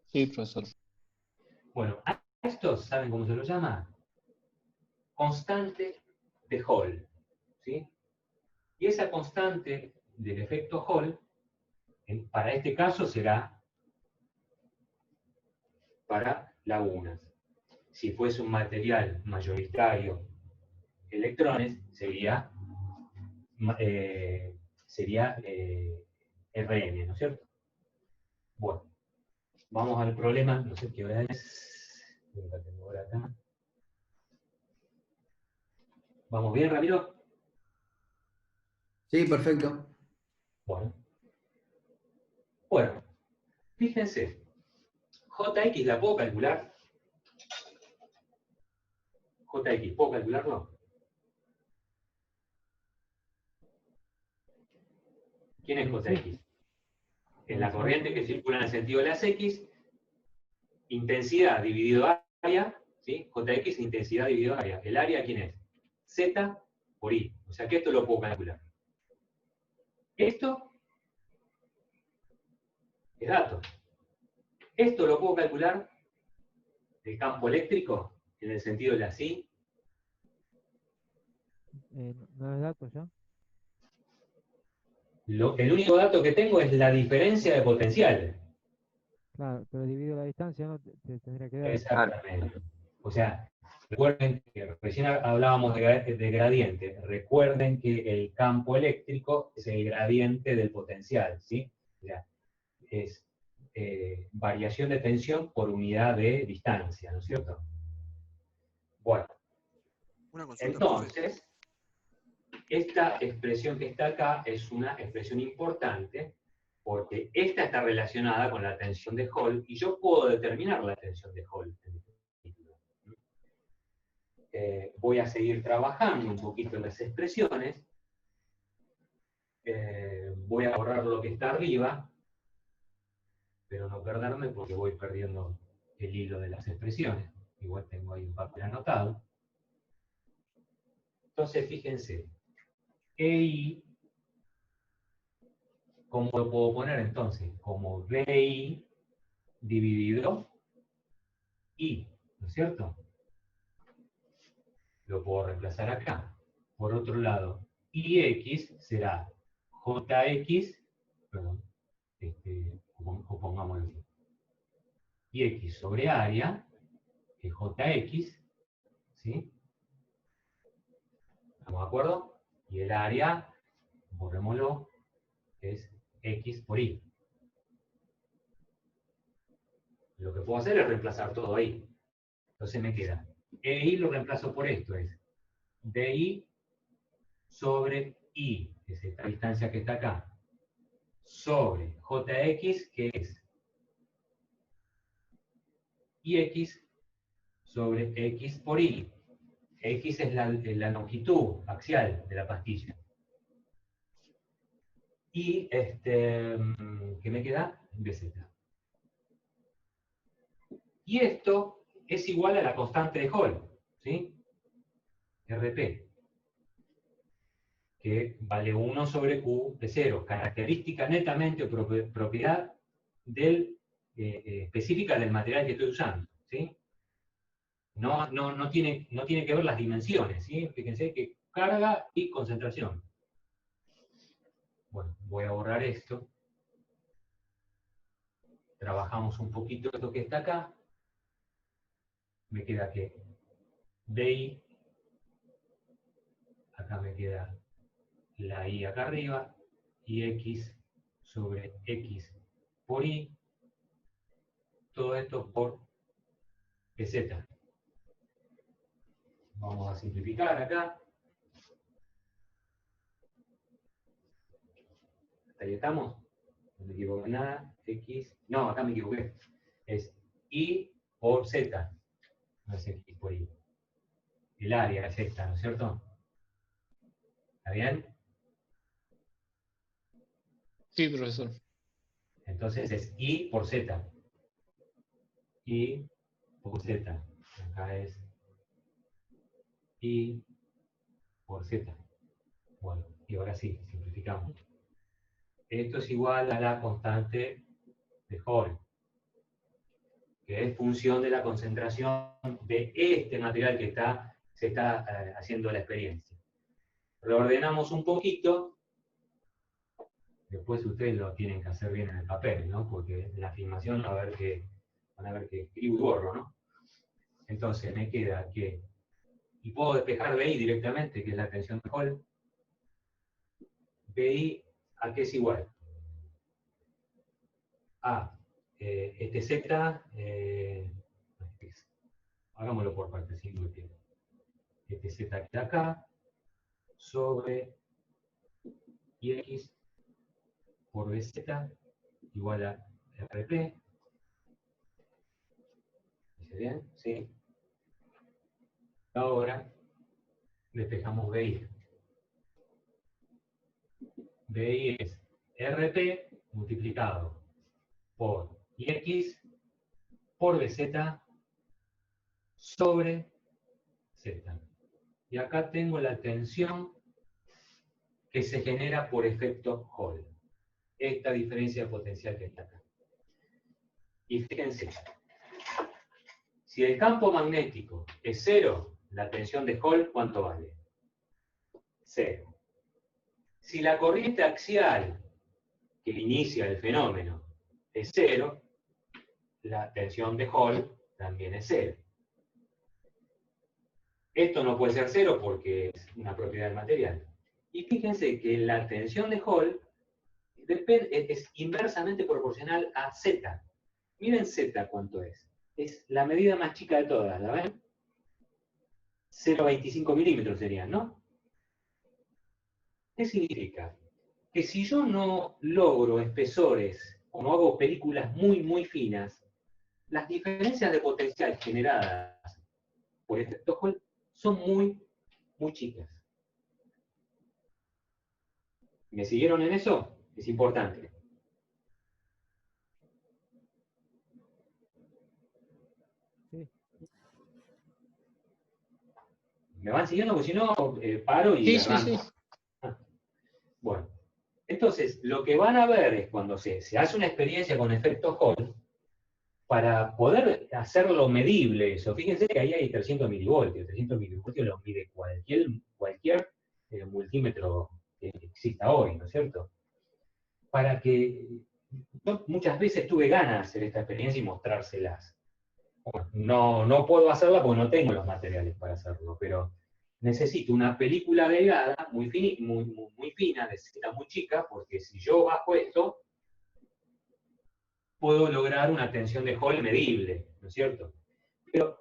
Sí, profesor. Bueno, a esto, ¿saben cómo se lo llama? Constante de Hall, ¿sí? Y esa constante del efecto Hall, para este caso será para lagunas. Si fuese un material mayoritario electrones, sería Rn, ¿no es cierto? Bueno, vamos al problema, no sé qué hora es. La tengo ahora acá. ¿Vamos bien, Ramiro? Sí, perfecto. Bueno. Bueno, fíjense, Jx la puedo calcular. Jx, ¿puedo calcularlo? ¿Quién es Sí. Jx? Es la corriente que circula en el sentido de las X, intensidad dividido área, ¿sí? Jx es intensidad dividido área. ¿El área quién es? Z por I. O sea que esto lo puedo calcular. Esto es dato. Esto lo puedo calcular el campo eléctrico en el sentido de la I. No es datos ya. El único dato que tengo es la diferencia de potencial. Claro, pero dividido la distancia, ¿no? Te tendría que dar. Exactamente. O sea, recuerden que recién hablábamos de gradiente. Recuerden que el campo eléctrico es el gradiente del potencial, ¿sí? O sea, es variación de tensión por unidad de distancia, ¿no es cierto? Bueno, Una consulta, profe. entonces, esta expresión que está acá es una expresión importante porque esta está relacionada con la tensión de Hall y yo puedo determinar la tensión de Hall. Voy a seguir trabajando un poquito en las expresiones. Voy a borrar lo que está arriba, pero no perderme porque voy perdiendo el hilo de las expresiones. Igual tengo ahí un papel anotado. Entonces, fíjense, EI, ¿cómo lo puedo poner entonces? Como BI dividido I, ¿no es cierto? Lo puedo reemplazar acá. Por otro lado, IX será JX, perdón, o pongámoslo así, IX sobre área, que es JX, ¿sí? ¿Estamos de acuerdo? Y el área, borrémoslo, es X por Y. Lo que puedo hacer es reemplazar todo ahí. Entonces me queda, EI lo reemplazo por esto, es DI sobre I, que es esta distancia que está acá, sobre JX, que es IX sobre X por Y. X es la longitud axial de la pastilla. Y, ¿qué me queda? BZ. Y esto es igual a la constante de Hall, ¿sí? RP, que vale 1 sobre Q de 0, característica netamente o propiedad específica del material que estoy usando, ¿sí? No tiene que ver las dimensiones, ¿sí? Fíjense que carga y concentración. Bueno, voy a borrar esto. Trabajamos un poquito esto que está acá. Me queda que DI, acá me queda la I acá arriba, y X sobre X por Y, todo esto por PZ. Vamos a simplificar acá. ¿Hasta ahí estamos? No me equivoco en nada. X. No, acá me equivoqué. Es Y por Z. No es X por Y. El área es esta, ¿no es cierto? ¿Está bien? Sí, profesor. Entonces es Y por Z. Y por Z. Acá es Y por Z. Bueno, y ahora sí, simplificamos. Esto es igual a la constante de Hall, que es función de la concentración de este material que se está haciendo la experiencia. Reordenamos un poquito, después ustedes lo tienen que hacer bien en el papel, ¿no? Porque en la filmación van a ver que escribo y borro, ¿no? Entonces me queda que, y puedo despejar BI directamente, que es la tensión de Hall. BI, ¿a qué es igual? A este Z, hagámoslo por partes, sin tiempo. Este Z que está acá, sobre X por BZ igual a RP. ¿Dice bien? Sí. Ahora despejamos BI. BI es RP multiplicado por X por BZ sobre Z. Y acá tengo la tensión que se genera por efecto Hall. Esta diferencia de potencial que está acá. Y fíjense, si el campo magnético es 0, la tensión de Hall, ¿cuánto vale? 0. Si la corriente axial que inicia el fenómeno es 0, la tensión de Hall también es 0. Esto no puede ser 0 porque es una propiedad del material. Y fíjense que la tensión de Hall es inversamente proporcional a Z. Miren Z cuánto es. Es la medida más chica de todas, ¿la ven? 0,25 milímetros serían, ¿no? ¿Qué significa? Que si yo no logro espesores o no hago películas muy, muy finas, las diferencias de potencial generadas por efecto Hall son muy, muy chicas. ¿Me siguieron en eso? Es importante. Sí. ¿Me van siguiendo? Porque si no, paro y Sí, sí, arranco. sí. Bueno, entonces, lo que van a ver es cuando se hace una experiencia con efecto Hall, para poder hacerlo medible eso, fíjense que ahí hay 300 milivoltios. 300 milivoltios los mide cualquier multímetro que exista hoy, ¿no es cierto? Para que yo muchas veces tuve ganas de hacer esta experiencia y mostrárselas. Bueno, no puedo hacerla porque no tengo los materiales para hacerlo, pero necesito una película delgada, muy fina, de Z muy chica, porque si yo bajo esto, puedo lograr una tensión de Hall medible, ¿no es cierto? Pero,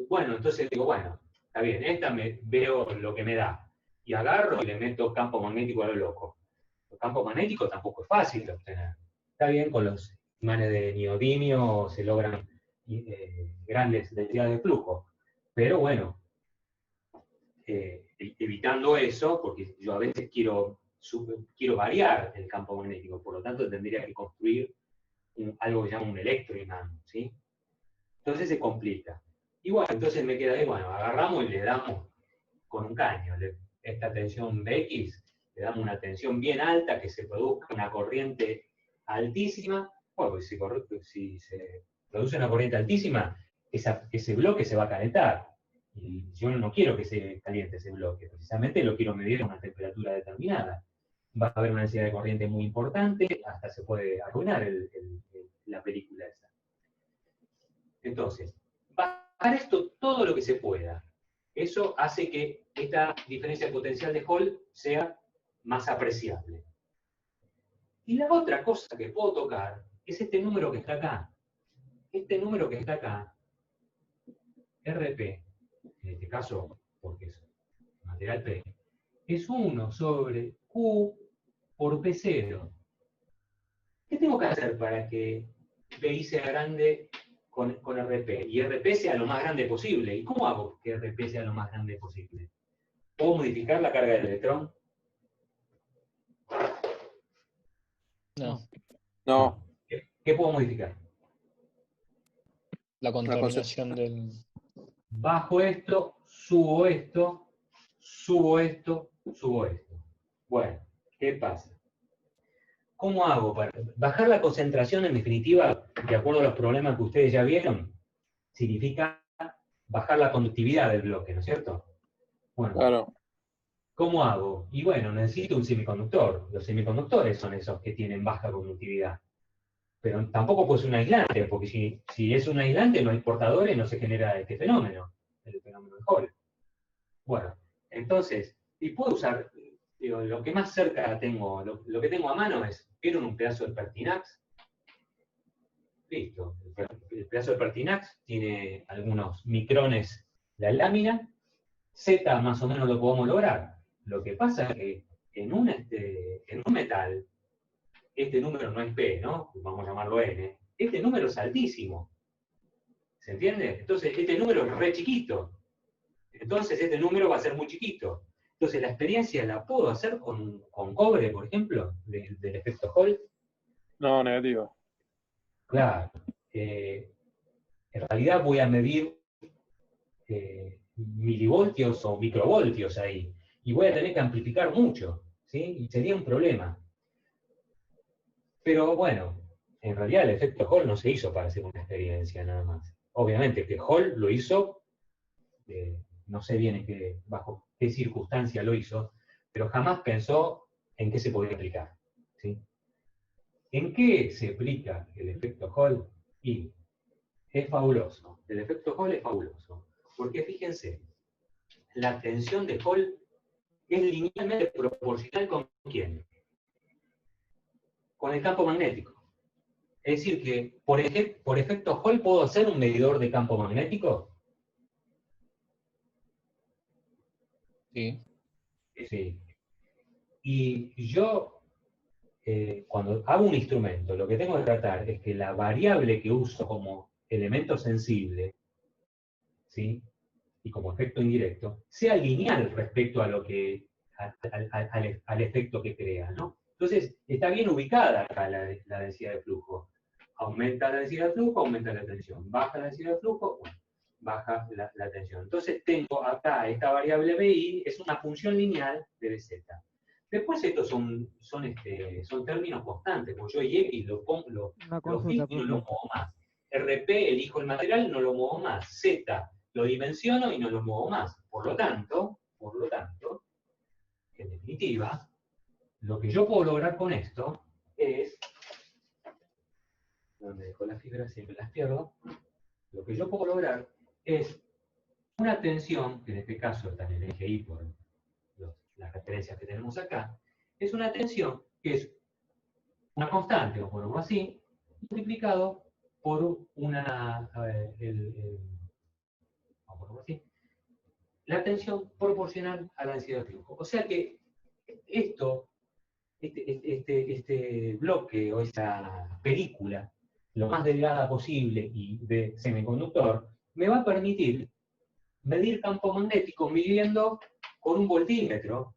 bueno, entonces digo, bueno, está bien, veo lo que me da, y agarro y le meto campo magnético a lo loco. El campo magnético tampoco es fácil de obtener. Está bien, con los imanes de neodimio se logran grandes densidades de flujo, pero bueno, evitando eso, porque yo a veces quiero variar el campo magnético, por lo tanto tendría que construir algo que se llama un electroimán, ¿sí? Entonces se complica. Y bueno, entonces me queda ahí, bueno, agarramos y le damos con un caño, esta tensión Bx, le damos una tensión bien alta, que se produzca una corriente altísima. Bueno, pues si se produce una corriente altísima, ese bloque se va a calentar. Y yo no quiero que se caliente ese bloque, precisamente lo quiero medir a una temperatura determinada. Va a haber una densidad de corriente muy importante, hasta se puede arruinar la película esa. Entonces, bajar esto todo lo que se pueda. Eso hace que esta diferencia potencial de Hall sea más apreciable. Y la otra cosa que puedo tocar es este número que está acá. Este número que está acá, RP, en este caso, porque es material P, es 1 sobre Q por P0. ¿Qué tengo que hacer para que PI sea grande con RP? Y RP sea lo más grande posible. ¿Y cómo hago que RP sea lo más grande posible? ¿Puedo modificar la carga del electrón? No, No, ¿Qué puedo modificar? la contaminación del... Bajo esto, subo esto, subo esto, subo esto. Bueno, ¿qué pasa? ¿Cómo hago para bajar la concentración en definitiva, de acuerdo a los problemas que ustedes ya vieron? Significa bajar la conductividad del bloque, ¿no es cierto? Bueno, claro. ¿cómo hago? Y bueno, necesito un semiconductor. Los semiconductores son esos que tienen baja conductividad. Pero tampoco puede ser un aislante, porque si es un aislante no hay portadores, no se genera este fenómeno, el fenómeno de Hall. Bueno, entonces, y puedo usar, digo, lo que más cerca tengo, lo que tengo a mano es, ¿vieron un pedazo de Pertinax? Listo, el pedazo de Pertinax tiene algunos micrones la lámina, Z más o menos lo podemos lograr. Lo que pasa es que en un metal, este número no es P, ¿no? Vamos a llamarlo N. Este número es altísimo. ¿Se entiende? Entonces, este número es re chiquito. Entonces, este número va a ser muy chiquito. Entonces, la experiencia la puedo hacer con cobre, por ejemplo, del efecto Hall. No, negativo. Claro. En realidad voy a medir milivoltios o microvoltios ahí. Y voy a tener que amplificar mucho. ¿Sí? Y sería un problema. Pero bueno, en realidad el efecto Hall no se hizo para hacer una experiencia nada más. Obviamente que Hall lo hizo, no sé bien bajo qué circunstancia lo hizo, pero jamás pensó en qué se podía aplicar. ¿Sí? ¿En qué se aplica el efecto Hall? Y es fabuloso. El efecto Hall es fabuloso. Porque fíjense, la tensión de Hall es linealmente proporcional con ¿quién? Con el campo magnético. Es decir, que por efecto Hall puedo hacer un medidor de campo magnético. Sí. Sí. Y yo, cuando hago un instrumento, lo que tengo que tratar es que la variable que uso como elemento sensible, ¿sí? Y como efecto indirecto, sea lineal respecto a lo que, al efecto que crea, ¿no? Entonces, está bien ubicada acá la densidad de flujo. Aumenta la densidad de flujo, aumenta la tensión. Baja la densidad de flujo, bueno, baja la tensión. Entonces tengo acá esta variable BI, es una función lineal de BZ. Después estos son términos constantes, porque yo y X lo Una consulta, fijo y no lo profe. muevo más. RP, elijo el material, no lo muevo más. Z, lo dimensiono y no lo muevo más. Por lo tanto, en definitiva, lo que yo puedo lograr con esto es, donde dejo las fibras siempre las pierdo, lo que yo puedo lograr es una tensión, que en este caso está en el eje Y por las referencias que tenemos acá, es una tensión que es una constante, o ponerlo así, multiplicado por una, a ver, vamos a ponerlo así, la tensión proporcional a la densidad de flujo. O sea que este bloque o esta película, lo más delgada posible y de semiconductor, me va a permitir medir campo magnético midiendo con un voltímetro,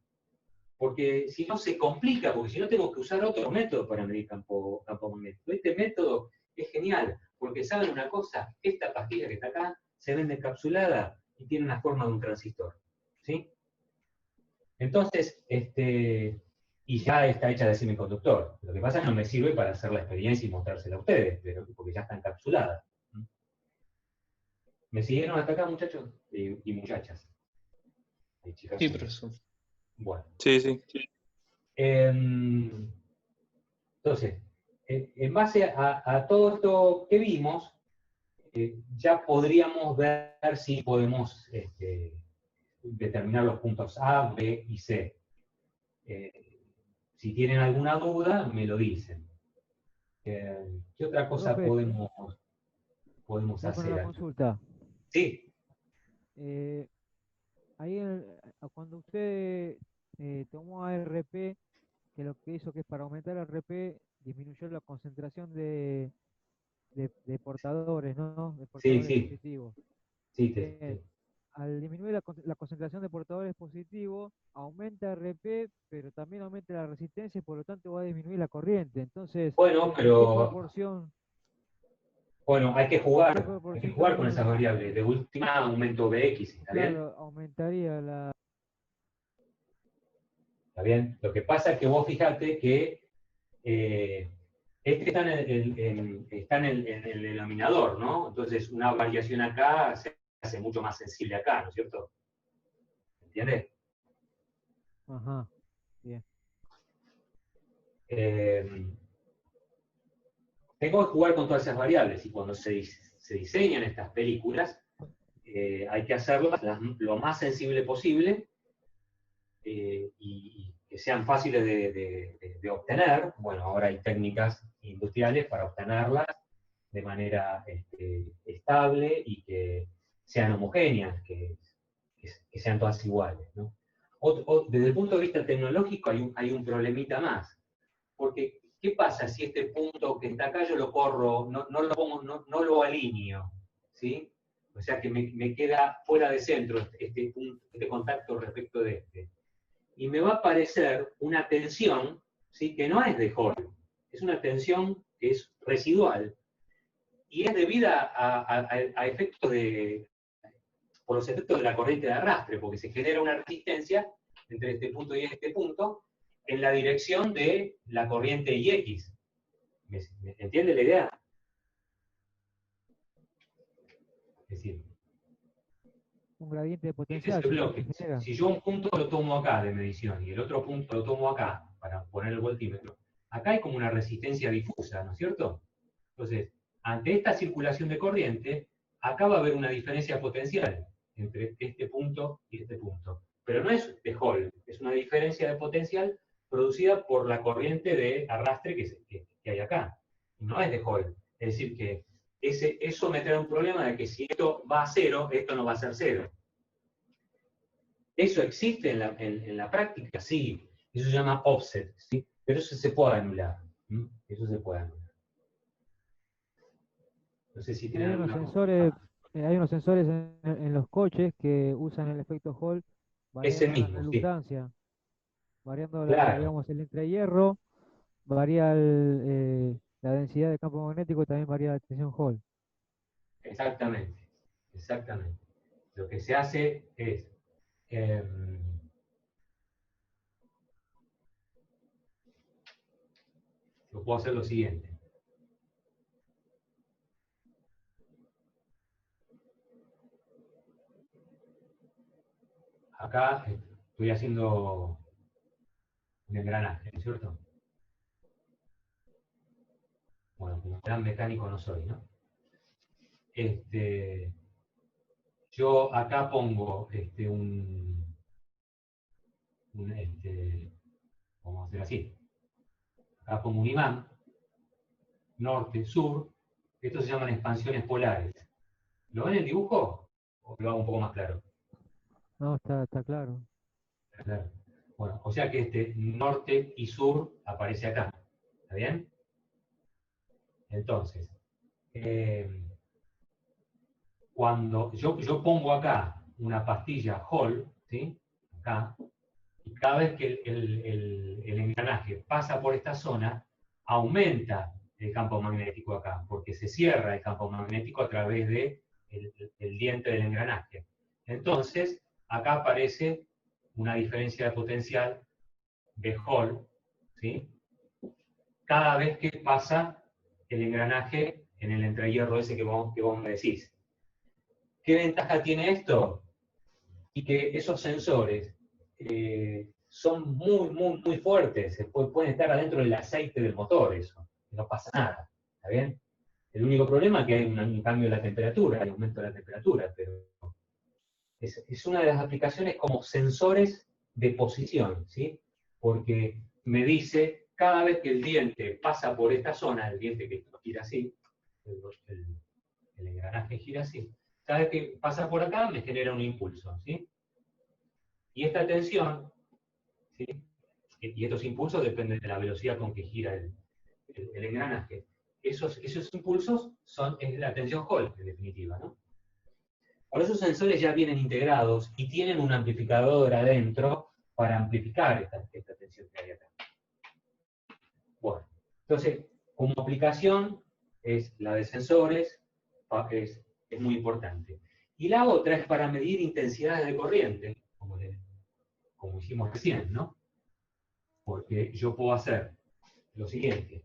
porque si no se complica, porque si no tengo que usar otro método para medir campo magnético. Este método es genial, porque saben una cosa, esta pastilla que está acá se vende encapsulada y tiene una forma de un transistor. ¿Sí? Entonces, y ya está hecha de semiconductor. Lo que pasa es que no me sirve para hacer la experiencia y mostrársela a ustedes, porque ya está encapsulada. ¿Me siguieron hasta acá, muchachos? Y muchachas. Y chicas. Sí, profesor. Bueno. Sí, sí. Entonces, en base a todo esto que vimos, ya podríamos ver si podemos determinar los puntos A, B y C. si tienen alguna duda, me lo dicen. ¿Qué otra cosa Profe, podemos voy con hacer una aquí? consulta. Sí, Ahí cuando usted tomó ARP, que lo que hizo que para aumentar ARP disminuyó la concentración de portadores, ¿no? De sí, portadores sí, positivos. sí, Bien, al disminuir la concentración de portadores positivos, aumenta RP, pero también aumenta la resistencia y por lo tanto va a disminuir la corriente. Entonces, Bueno, ¿en qué pero proporción, bueno, en qué hay que proporción jugar con esas también, variables. De última, aumento BX, ¿está bien? claro, aumentaría la... ¿Está bien? Lo que pasa es que vos fijate que este está en el denominador, ¿no? Entonces, una variación acá se hace mucho más sensible acá, ¿no es cierto? ¿Entiendes? Ajá, bien. Tengo que jugar con todas esas variables y cuando se diseñan estas películas, hay que hacerlas lo más sensible posible y que sean fáciles de obtener. Bueno, ahora hay técnicas industriales para obtenerlas de manera estable y que sean homogéneas, que sean todas iguales, ¿no? Desde el punto de vista tecnológico hay un problemita más, porque ¿qué pasa si este punto que está acá yo lo corro, no lo pongo, no lo alineo, ¿sí? O sea que me queda fuera de centro este contacto respecto de este. Y me va a aparecer una tensión, ¿sí? Que no es de Hall, es una tensión que es residual y es debida a efectos por los efectos de la corriente de arrastre, porque se genera una resistencia entre este punto y este punto en la dirección de la corriente IX. ¿Me entiende la idea? Es decir, Un gradiente de este es potencial el se bloque. genera. Si yo un punto lo tomo acá de medición y el otro punto lo tomo acá para poner el voltímetro, acá hay como una resistencia difusa, ¿no es cierto? Entonces, ante esta circulación de corriente, acá va a haber una diferencia potencial entre este punto y este punto. Pero no es de Hall, es una diferencia de potencial producida por la corriente de arrastre que hay acá. No es de Hall. Es decir, que eso me trae un problema de que si esto va a cero, esto no va a ser cero. ¿Eso existe en la práctica? Sí. Eso se llama offset, ¿sí? Pero eso se puede anular. ¿Mm? Eso se puede anular. No sé si tienen Hay unos alguna sensores, consulta. hay unos sensores en los coches que usan el efecto Hall Es el variando la mismo, sí. reluctancia, variando Claro, digamos, el entrehierro, varía la densidad de campo magnético y también varía la tensión Hall. exactamente. Exactamente. Lo que se hace es. Yo puedo hacer lo siguiente. Acá estoy haciendo un engranaje, ¿no es cierto? Bueno, como gran mecánico no soy, ¿no? Yo acá pongo vamos a hacer así. Acá pongo un imán, norte, sur. Estos se llaman expansiones polares. ¿Lo ven en el dibujo? ¿O lo hago un poco más claro? No, está claro. Claro. Bueno, o sea que este norte y sur aparece acá. ¿Está bien? Entonces, cuando yo pongo acá una pastilla Hall, ¿sí? Acá, y cada vez que el engranaje pasa por esta zona, aumenta el campo magnético acá, porque se cierra el campo magnético a través de el diente del engranaje. Entonces, acá aparece una diferencia de potencial de Hall, ¿sí? Cada vez que pasa el engranaje en el entrehierro ese que vos me decís. ¿Qué ventaja tiene esto? Y que esos sensores son muy fuertes, pueden estar adentro del aceite del motor, eso, no pasa nada, ¿está bien? El único problema es que hay un cambio de la temperatura, hay aumento de la temperatura, pero es una de las aplicaciones como sensores de posición, ¿sí? Porque me dice, cada vez que el diente pasa por esta zona, el diente que gira así, el engranaje gira así, cada vez que pasa por acá me genera un impulso, ¿sí? Y esta tensión, ¿sí? Y estos impulsos dependen de la velocidad con que gira el engranaje. Esos impulsos es la tensión Hall, en definitiva, ¿no? Ahora esos sensores ya vienen integrados y tienen un amplificador adentro para amplificar esta tensión que hay acá. Bueno, entonces, como aplicación, la de sensores es muy importante. Y la otra es para medir intensidades de corriente, como hicimos recién, ¿no? Porque yo puedo hacer lo siguiente.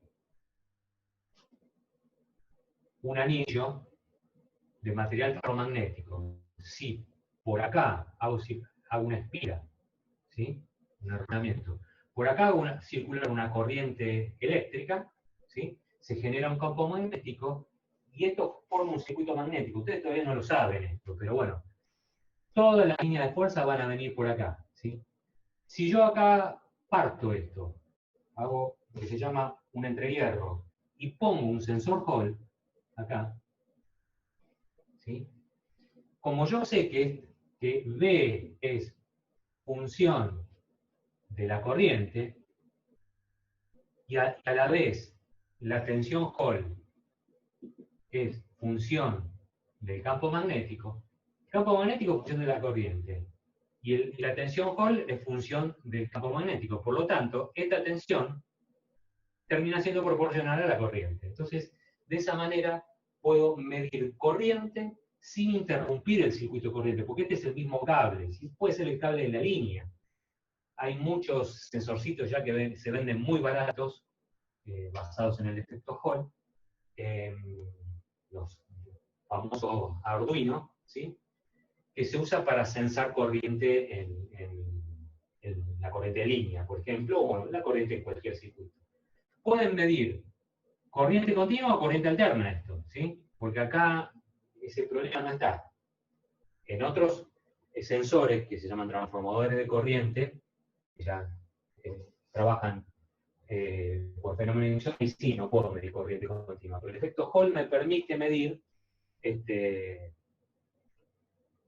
Un anillo de material ferromagnético. Si por acá hago una espiga, ¿sí? Un enrolamiento. Por acá hago circular una corriente eléctrica, ¿sí? Se genera un campo magnético y esto forma un circuito magnético. Ustedes todavía no lo saben esto, pero bueno. Todas las líneas de fuerza van a venir por acá, ¿sí? Si yo acá parto esto, hago lo que se llama un entrehierro y pongo un sensor Hall acá, ¿sí? Como yo sé que V es función de la corriente y a la vez la tensión Hall es función del campo magnético, el campo magnético es función de la corriente y la tensión Hall es función del campo magnético. Por lo tanto, esta tensión termina siendo proporcional a la corriente. Entonces, de esa manera puedo medir corriente sin interrumpir el circuito corriente, porque este es el mismo cable, puede ser el cable de la línea. Hay muchos sensorcitos ya que se venden muy baratos, basados en el efecto Hall, los famosos Arduino, ¿sí? Que se usa para sensar corriente en la corriente de línea, por ejemplo, o la corriente en cualquier circuito. Pueden medir corriente continua o corriente alterna esto, ¿sí? Porque acá ese problema no está. En otros sensores, que se llaman transformadores de corriente, que ya trabajan por fenómeno de inducción, y sí, no puedo medir corriente continua. Pero el efecto Hall me permite medir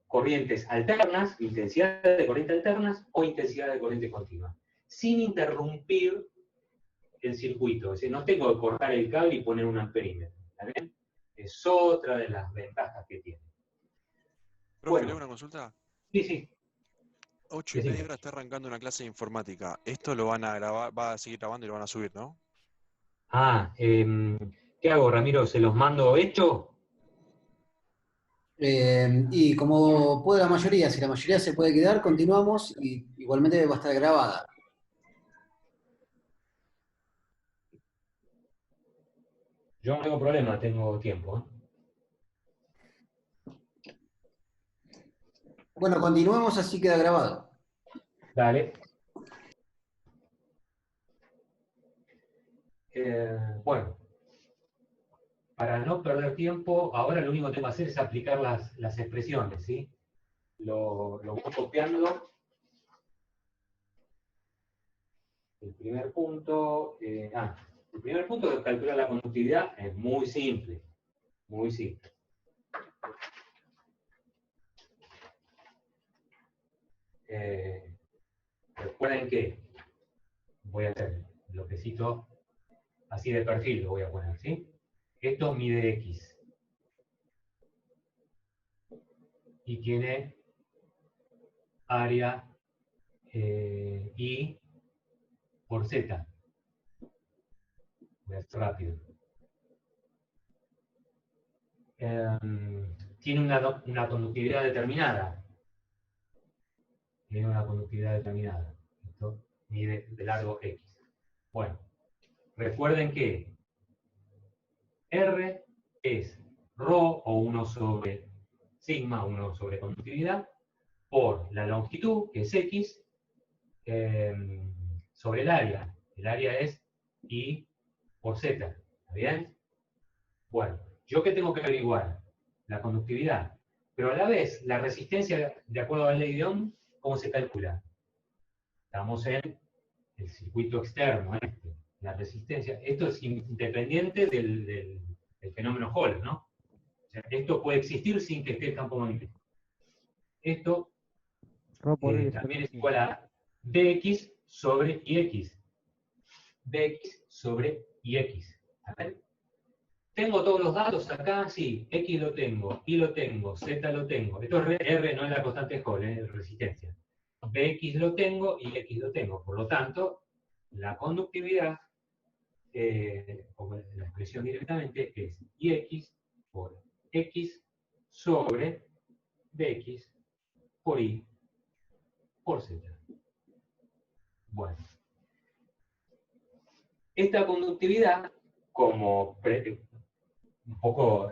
corrientes alternas, intensidad de corriente alternas o intensidad de corriente continua, sin interrumpir el circuito. Es decir, no tengo que cortar el cable y poner un amperímetro. ¿Está bien? Es otra de las ventajas que tiene. Profe, Bueno. ¿le hago una consulta? Sí, sí. 8:30 ahora está arrancando una clase de informática. Esto lo van a grabar, va a seguir grabando y lo van a subir, ¿no? ¿Qué hago, Ramiro? ¿Se los mando hecho? Y como puede la mayoría, si la mayoría se puede quedar, continuamos y igualmente va a estar grabada. Yo no tengo problema, tengo tiempo, ¿eh? Bueno, continuemos, así queda grabado. Dale. Bueno, para no perder tiempo, ahora lo único que tengo que hacer es aplicar las expresiones, ¿sí? Lo voy copiando. El primer punto es calcular la conductividad, es muy simple, muy simple. Recuerden que voy a hacer el bloquecito así de perfil, lo voy a poner, ¿sí? Esto mide X. Y tiene área Y por Z. Voy a hacer rápido. Tiene una conductividad determinada. Tiene una conductividad determinada. Esto mide de largo X. Bueno, recuerden que R es ρ o 1 sobre sigma, 1 sobre conductividad, por la longitud, que es X, sobre el área. El área es I por Z. ¿Está bien? Bueno, ¿yo qué tengo que averiguar? La conductividad. Pero a la vez, la resistencia, de acuerdo a la ley de Ohm, ¿cómo se calcula? Estamos en el circuito externo, la resistencia, esto es independiente del fenómeno Hall, ¿no? O sea, esto puede existir sin que esté el campo magnético. Esto también es igual a Bx sobre Ix. Bx sobre Ix. A ver. ¿Tengo todos los datos acá? Sí. X lo tengo, Y lo tengo, Z lo tengo. Esto es R, no es la constante Hall, es resistencia. Bx lo tengo y X lo tengo. Por lo tanto, la conductividad, o la expresión directamente, es Ix por X sobre Bx por Y por Z. Bueno. Esta conductividad, como un poco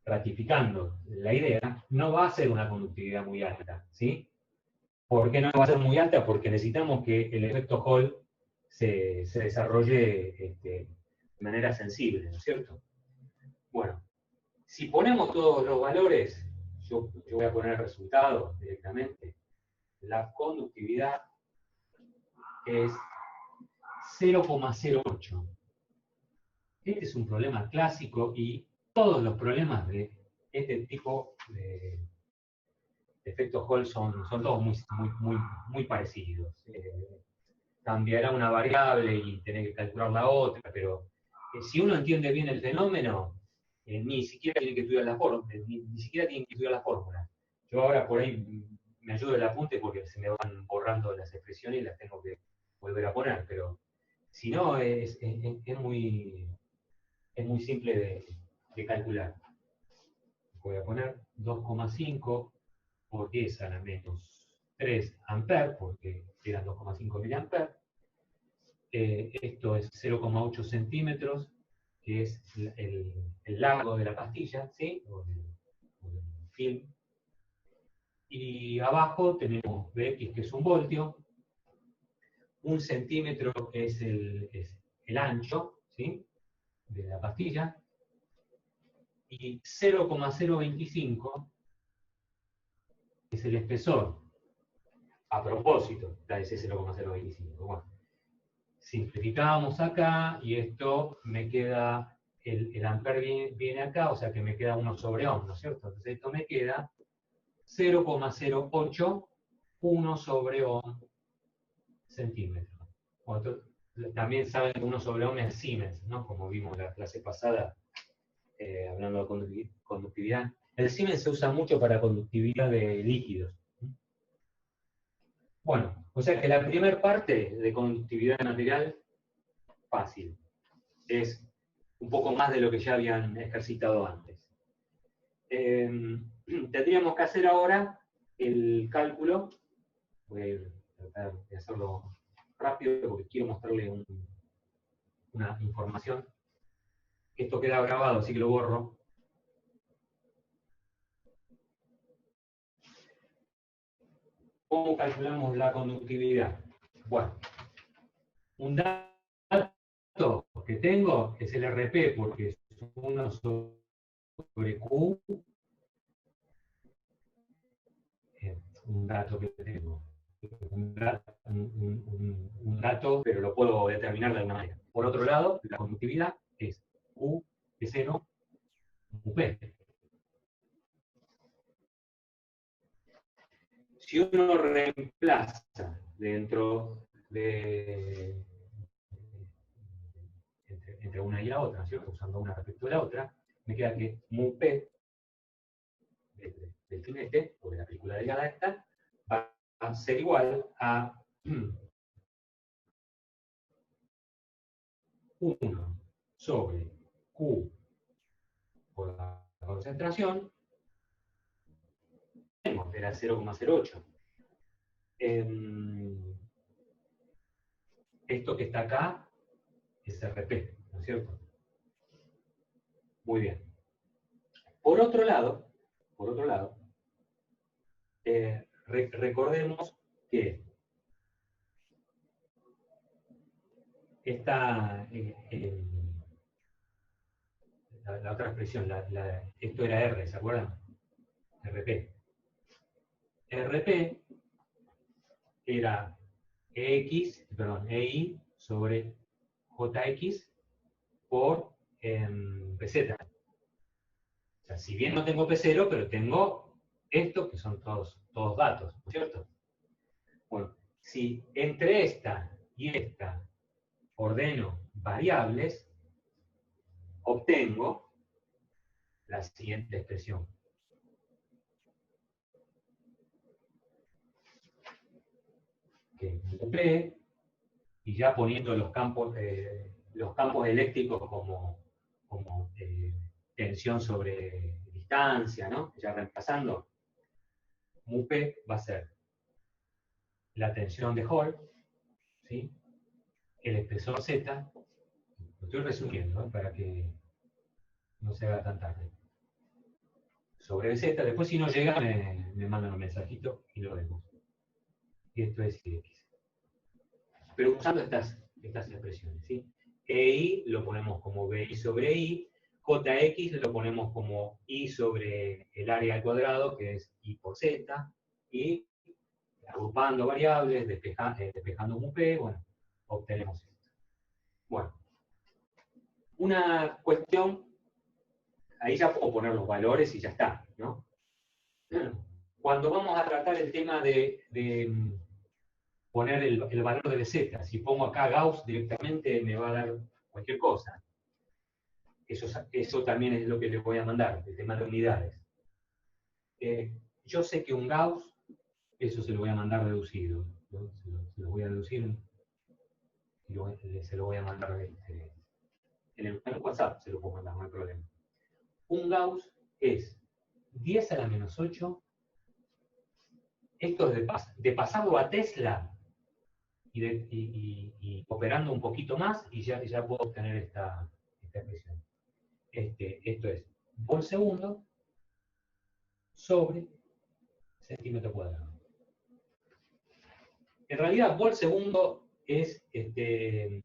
ratificando la idea, no va a ser una conductividad muy alta, ¿sí? ¿Por qué no va a ser muy alta? Porque necesitamos que el efecto Hall se desarrolle de manera sensible, ¿no es cierto? Bueno, si ponemos todos los valores, yo voy a poner el resultado directamente. La conductividad es 0,08. Este es un problema clásico y todos los problemas de este tipo de efectos Hall son todos muy parecidos. Cambiará una variable y tener que calcular la otra, pero si uno entiende bien el fenómeno, ni siquiera tiene que estudiar la fórmula, ni siquiera tiene que estudiar la fórmula. Yo ahora por ahí me ayudo el apunte porque se me van borrando las expresiones y las tengo que volver a poner, pero si no, es muy simple de calcular. Voy a poner 2,5 por 10 a la menos 3 amperes, porque eran 2,5 miliamperes. Esto es 0,8 centímetros, que es el largo de la pastilla, ¿sí? O del film. Y abajo tenemos Bx, que es un voltio. 1 centímetro es el ancho, ¿sí? De la pastilla. Y 0,025 es el espesor. A propósito, da ese 0,025. Bueno, simplificamos acá y esto me queda, el amper viene acá, o sea que me queda 1 sobre ohm, ¿no es cierto? Entonces esto me queda 0,08 1 sobre ohm centímetro. También saben que 1 sobre ohm es Siemens, ¿no? Como vimos en la clase pasada, hablando de conductividad. El Siemens se usa mucho para conductividad de líquidos. Bueno, o sea que la primera parte de conductividad de material, fácil. Es un poco más de lo que ya habían ejercitado antes. Tendríamos que hacer ahora el cálculo. Voy a tratar de hacerlo rápido porque quiero mostrarles una información. Esto queda grabado, así que lo borro. ¿Cómo calculamos la conductividad? Bueno, un dato que tengo es el RP, porque es 1 sobre Q. Un dato que tengo. Un dato, pero lo puedo determinar de alguna manera. Por otro lado, la conductividad es Q de seno UP. Si uno reemplaza dentro de entre una y la otra, ¿cierto? Usando una respecto de la otra, me queda que mu P del finete, o de la película delgada esta, va a ser igual a 1 sobre Q por la concentración, era 0,08. Esto que está acá es RP, ¿no es cierto? Muy bien. Por otro lado, recordemos que esta, la otra expresión, esto era R, ¿se acuerdan? RP. RP era EI sobre JX por PZ. O sea, si bien no tengo P0, pero tengo esto, que son todos datos, ¿no es cierto? Bueno, si entre esta y esta ordeno variables, obtengo la siguiente expresión. Que P, y ya poniendo los campos eléctricos como tensión sobre distancia, ¿no? Ya reemplazando, MUP va a ser la tensión de Hall, ¿sí? El espesor Z, lo estoy resumiendo, ¿eh? Para que no se haga tan tarde. Sobre Z, después si no llega me mandan un mensajito y lo vemos. Y esto es X. Pero usando estas expresiones, ¿sí? EI lo ponemos como BI sobre I, JX lo ponemos como I sobre el área al cuadrado, que es I por Z, y agrupando variables, despejando un UP, bueno, obtenemos esto. Bueno, una cuestión, ahí ya puedo poner los valores y ya está, ¿no? Cuando vamos a tratar el tema de poner el valor de Z, si pongo acá Gauss directamente me va a dar cualquier cosa. Eso también es lo que les voy a mandar, el tema de unidades. Yo sé que un Gauss, eso se lo voy a mandar reducido, ¿no? Se lo voy a reducir y se lo voy a mandar en el WhatsApp, se lo puedo mandar, no hay problema. Un Gauss es 10 a la menos 8, esto es de pasarlo a Tesla y operando un poquito más y ya puedo obtener esta expresión. Esto es volt segundo sobre centímetro cuadrado. En realidad, volt segundo es, tiene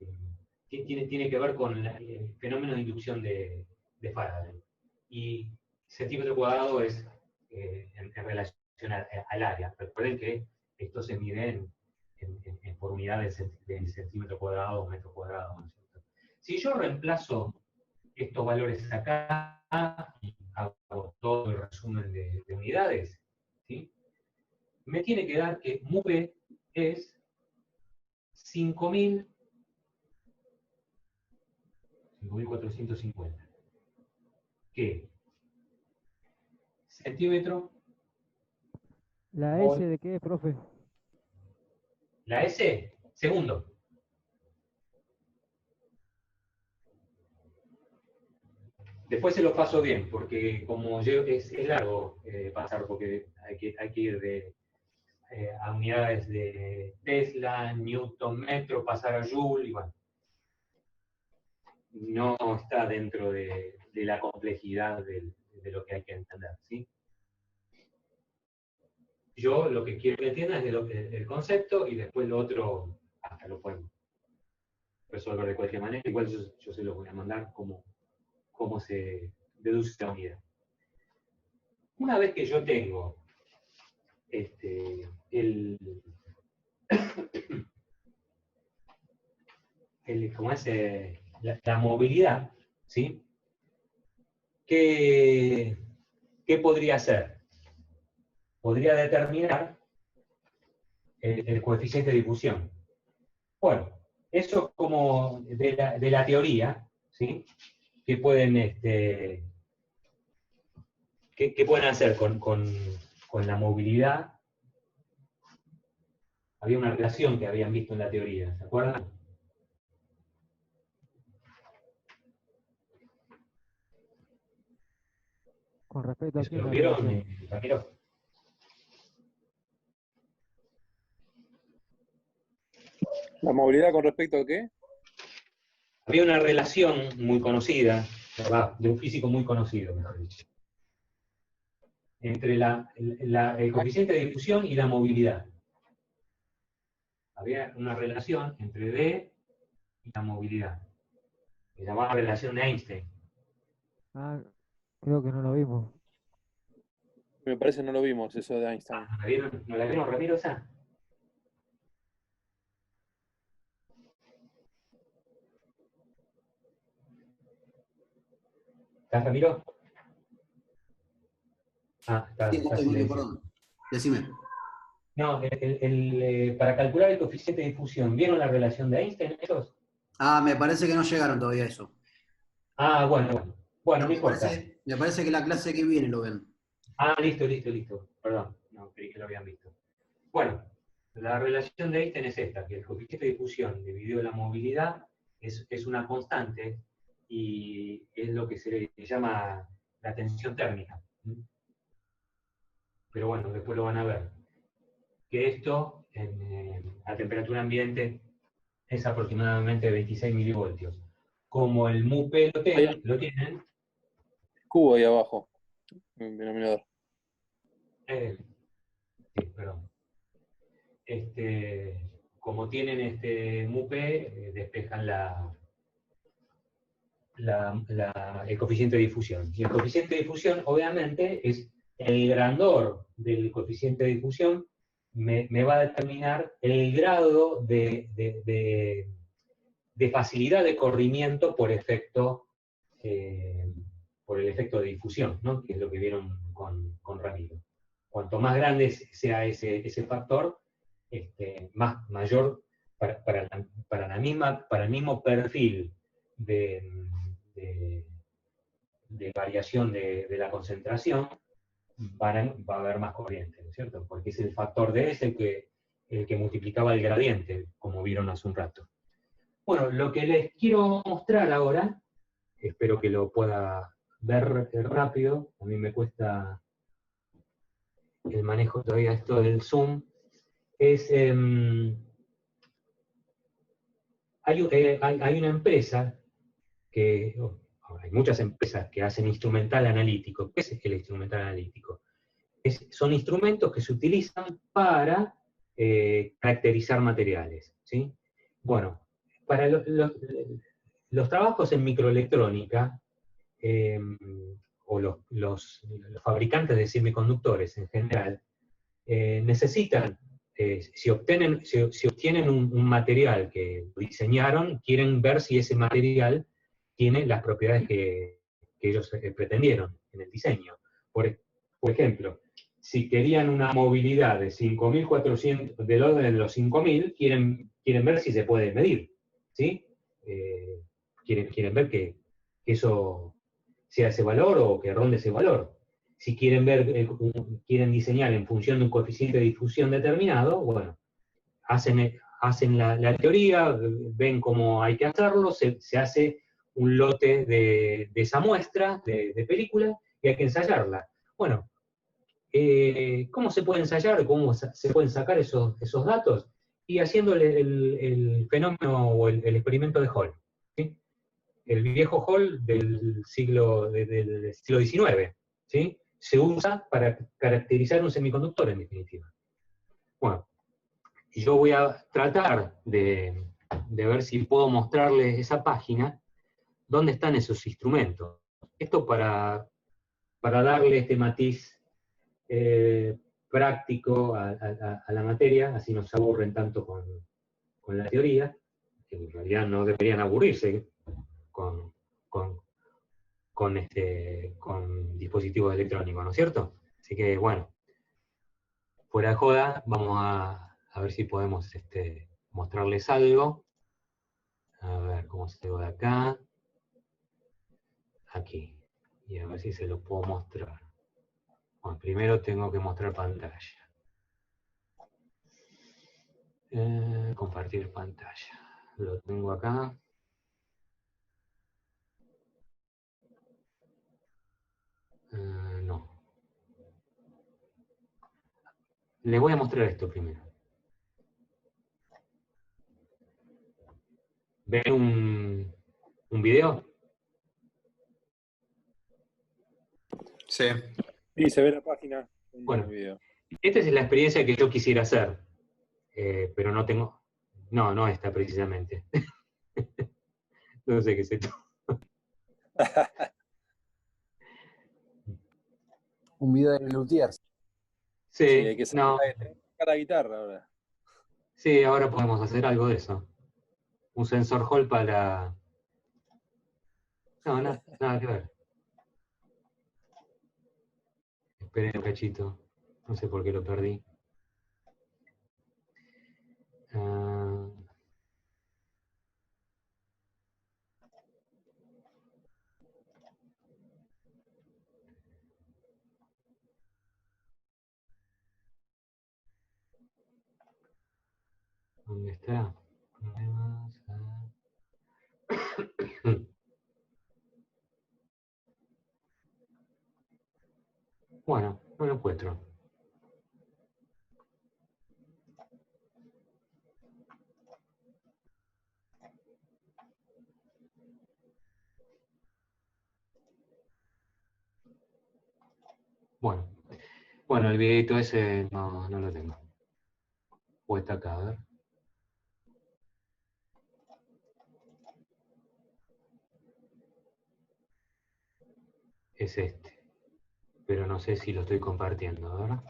que ver con el fenómeno de inducción de Faraday. Y centímetro cuadrado es en relación al área. Recuerden que esto se mide por unidades de centímetro cuadrado o metro cuadrado, ¿no es cierto? Si yo reemplazo estos valores acá y hago todo el resumen de unidades, ¿sí? Me tiene que dar que MUP es 5.450. ¿Qué? Centímetro. ¿La S de qué, profe? La S, segundo. Después se lo paso bien, porque como es largo pasar, porque hay que ir a unidades de Tesla, Newton, metro, pasar a Joule, y bueno. No está dentro de la complejidad de lo que hay que entender, ¿sí? Yo lo que quiero que entiendan es el concepto y después lo otro hasta lo podemos resolver de cualquier manera. Igual yo se los voy a mandar cómo se deduce la unidad. Una vez que yo tengo la movilidad, ¿sí? ¿Qué podría hacer? Podría determinar el coeficiente de difusión. Bueno, eso como de la teoría, ¿sí? ¿Qué pueden, qué pueden hacer con la movilidad? Había una relación que habían visto en la teoría, ¿se acuerdan? Con respecto a ¿Eso quién lo la vieron, relación. Ramiro? ¿La movilidad con respecto a qué? Había una relación muy conocida, de un físico muy conocido, mejor dicho, entre el coeficiente de difusión y la movilidad. Había una relación entre D y la movilidad. Se llamaba relación de Einstein. Ah, creo que no lo vimos. Me parece que no lo vimos, eso de Einstein. ¿No la vieron, Ramiro, esa? ¿Estás, Ramiro? Ah, está, Sí, está estoy viendo, silenciado. perdón. Decime. No, para calcular el coeficiente de difusión, ¿vieron la relación de Einstein esos? Ah, me parece que no llegaron todavía a eso. Ah, bueno, no Me importa. parece que la clase que viene lo ven. Ah, listo. Perdón, no, creí que lo habían visto. Bueno, la relación de Einstein es esta, que el coeficiente de difusión dividido la movilidad es una constante y es lo que se le llama la tensión térmica. Pero bueno, después lo van a ver. Que esto, a temperatura ambiente, es aproximadamente 26 milivoltios. Como el MUP lo tienen, Cubo ahí abajo, el denominador. sí, perdón. Como tienen MUP, despejan el coeficiente de difusión. Y el coeficiente de difusión, obviamente, es el grandor del coeficiente de difusión, me va a determinar el grado de facilidad de corrimiento por el efecto de difusión, ¿no? Que es lo que vieron con Ramiro. Cuanto más grande sea ese factor, mayor para el mismo perfil de variación de la concentración, va a haber más corriente, ¿no es cierto? Porque es el factor D es el que multiplicaba el gradiente, como vieron hace un rato. Bueno, lo que les quiero mostrar ahora, espero que lo pueda ver rápido, a mí me cuesta el manejo todavía esto del Zoom, es, hay una empresa hay muchas empresas que hacen instrumental analítico. ¿Qué es el instrumental analítico? Son instrumentos que se utilizan para caracterizar materiales, ¿sí? Bueno, para los trabajos en microelectrónica, o los fabricantes de semiconductores en general, necesitan, si obtienen un material que diseñaron, quieren ver si ese material tiene las propiedades que ellos pretendieron en el diseño. Por ejemplo, si querían una movilidad de 5.400, del orden de los 5.000, quieren ver si se puede medir, ¿sí? Quieren ver que eso sea ese valor o que ronde ese valor. Si quieren quieren diseñar en función de un coeficiente de difusión determinado, bueno, hacen la teoría, ven cómo hay que hacerlo, se hace un lote de esa muestra de película y hay que ensayarla. Bueno, ¿cómo se puede ensayar? ¿Cómo se pueden sacar esos datos? Y haciendo el fenómeno o el experimento de Hall, ¿sí? El viejo Hall del siglo XIX, ¿sí? Se usa para caracterizar un semiconductor, en definitiva. Bueno, y yo voy a tratar de ver si puedo mostrarles esa página, dónde están esos instrumentos. Esto para darle este matiz práctico a la materia, así no se aburren tanto con la teoría, que en realidad no deberían aburrirse con dispositivos electrónicos, ¿no es cierto? Así que, bueno, fuera de joda, vamos a ver si podemos mostrarles algo. A ver cómo se va de acá. Aquí. Y a ver si se lo puedo mostrar. Bueno, primero tengo que mostrar pantalla. Compartir pantalla. Lo tengo acá. No. Les voy a mostrar esto primero. ¿Ven un video? Sí. Sí, se ve la página. Bueno, En el video. esta es la experiencia que yo quisiera hacer, pero no tengo... No esta precisamente. No sé qué es esto. Un video de Luthiers. Sí, Sí, hay que no. sacar la guitarra ahora. Sí, ahora podemos hacer algo de eso. Un sensor Hall para No, nada que ver. Esperen un cachito. No sé por qué lo perdí. Ah, ¿dónde está? Problemas. Bueno, no lo encuentro. Bueno, el videito ese no lo tengo. O está acá, a ver. Es este. Pero no sé si lo estoy compartiendo, ¿verdad?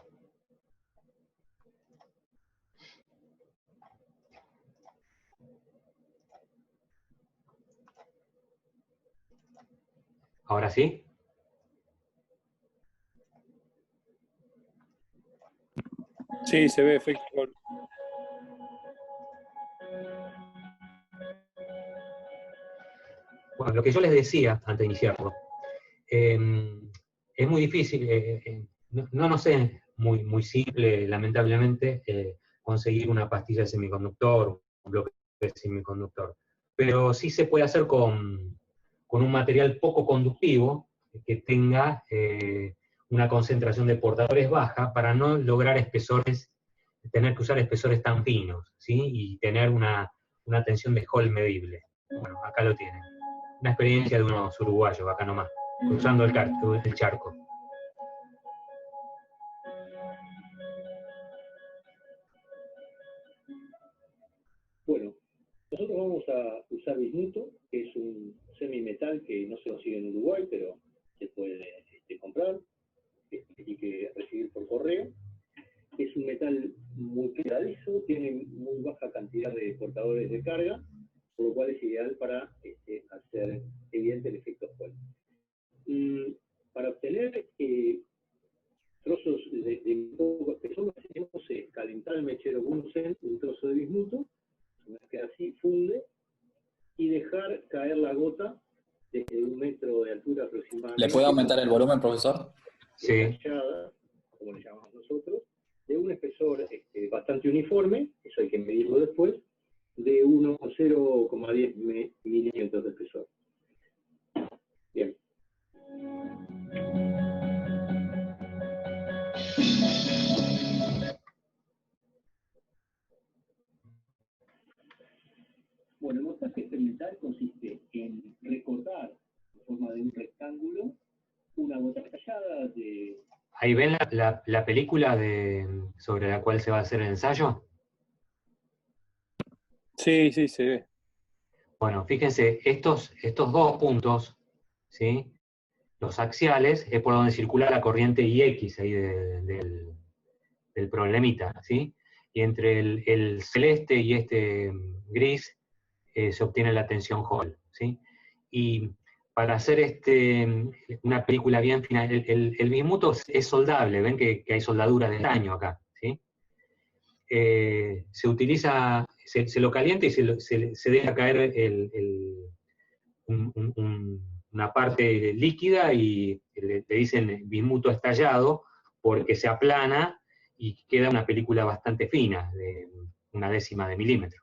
¿Ahora sí? Sí, se ve efecto Hall. Bueno, lo que yo les decía antes de iniciarlo, es muy difícil, no nos es muy simple, lamentablemente, conseguir una pastilla de semiconductor, un bloque de semiconductor. Pero sí se puede hacer con un material poco conductivo que tenga una concentración de portadores baja para no lograr espesores, tener que usar espesores tan finos, ¿sí? Y tener una tensión de Hall medible. Bueno, acá lo tienen. Una experiencia de unos uruguayos, acá nomás, cruzando el charco. Bueno, nosotros vamos a usar bismuto, que es un semimetal que no se consigue en Uruguay, pero se puede comprar y que recibir por correo. Es un metal muy quedadizo, tiene muy baja cantidad de portadores de carga, por lo cual es ideal para hacer evidente el efecto Hall. Para obtener trozos de poco espesor, lo que hacemos es calentar el mechero con un trozo de bismuto, una vez que así funde, y dejar caer la gota desde 1 metro de altura aproximadamente. ¿Le puede aumentar el volumen, profesor? Sí. Como le llamamos nosotros, de un espesor bastante uniforme, eso hay que medirlo después, de 0,10 milímetros de espesor. Bien. Bueno, el montaje experimental consiste en recortar en forma de un rectángulo una gota estallada de... Ahí ven la película sobre la cual se va a hacer el ensayo. Sí, sí, se ve. Bueno, fíjense, estos dos puntos, ¿sí? Los axiales, es por donde circula la corriente IX ahí del problemita, ¿sí? Y entre el celeste y este gris se obtiene la tensión Hall, ¿sí? Y para hacer una película bien final, el bismuto es soldable, ven que hay soldadura de estaño acá, ¿sí? Se utiliza, se lo calienta y se deja caer una parte líquida y le dicen bismuto estallado porque se aplana y queda una película bastante fina, de 1/10 de milímetro.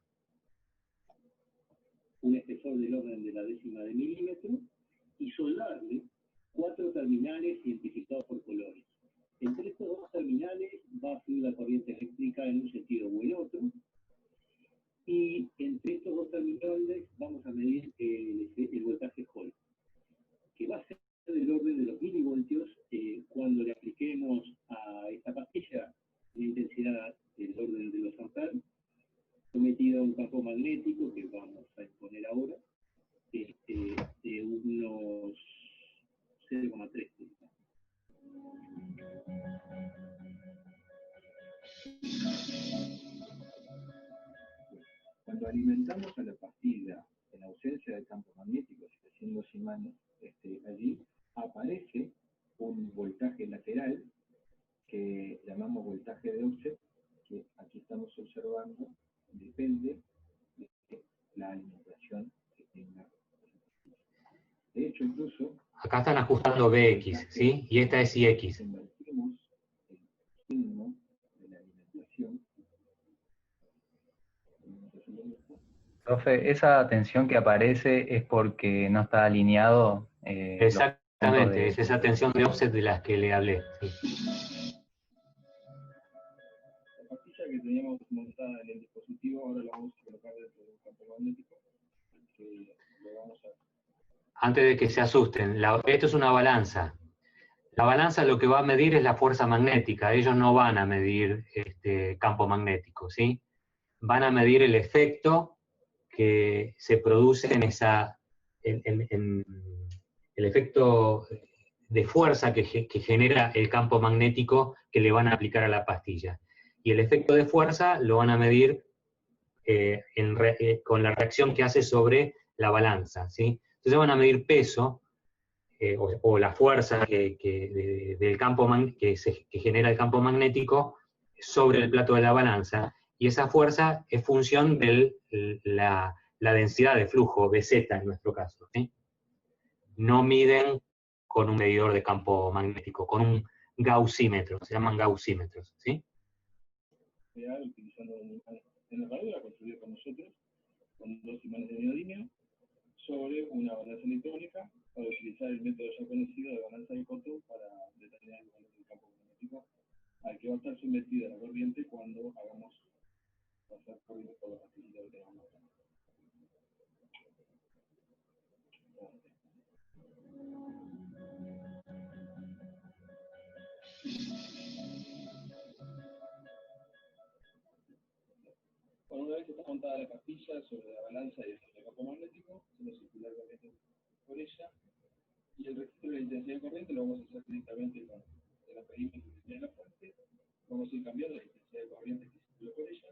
Un espesor del orden de la 1/10 de milímetro y soldarle 4 terminales identificados por colores. Entre estos 2 terminales va a fluir la corriente eléctrica en un sentido o en otro, y entre estos 2 terminales vamos a medir el voltaje Hall, que va a ser del orden de los milivoltios cuando le apliquemos a esta pastilla una intensidad del orden de los amperes, sometido a un campo magnético que vamos a exponer ahora, de unos 0,3. Cuando alimentamos a la pastilla en ausencia de campo magnético, siendo los imanes, allí aparece un voltaje lateral que llamamos voltaje de offset, que aquí estamos observando, depende de la alimentación que tenga. De hecho, incluso... Acá están ajustando BX, ¿sí? Y esta es IX. Convertimos el signo de la alimentación. Profe, esa tensión que aparece es porque no está alineado. Exactamente, es esa tensión de offset de las que le hablé. Sí. La pastilla que teníamos montada en el dispositivo, ahora la vamos a colocar dentro de un campo magnético. Que lo vamos a... Antes de que se asusten, esto es una balanza. La balanza lo que va a medir es la fuerza magnética. Ellos no van a medir campo magnético, ¿sí? Van a medir el efecto que se produce en el efecto de fuerza que genera el campo magnético que le van a aplicar a la pastilla. Y el efecto de fuerza lo van a medir con la reacción que hace sobre la balanza, ¿sí? Entonces van a medir peso, o la fuerza del campo que genera el campo magnético sobre el plato de la balanza, y esa fuerza es función de la densidad de flujo, BZ en nuestro caso, ¿sí? No miden con un medidor de campo magnético, con un gaussímetro, se llaman gaussímetros, ¿sí? Utilizando una herradura construida por nosotros, con 2 imanes de neodimio, sobre una balanza electrónica, para utilizar el método ya conocido de balanza de Cotton para determinar el valor del campo magnético al que va a estar sometida la corriente cuando hagamos pasar corriente por la pastilla que tenemos acá. Bueno, una vez que está montada la pastilla sobre la balanza y el campo magnético, se va a circular corriente por ella, y el registro de la intensidad de corriente lo vamos a hacer directamente con el amperímetro que tiene la fuente. Vamos a ir cambiando la intensidad de corriente que circula por ella,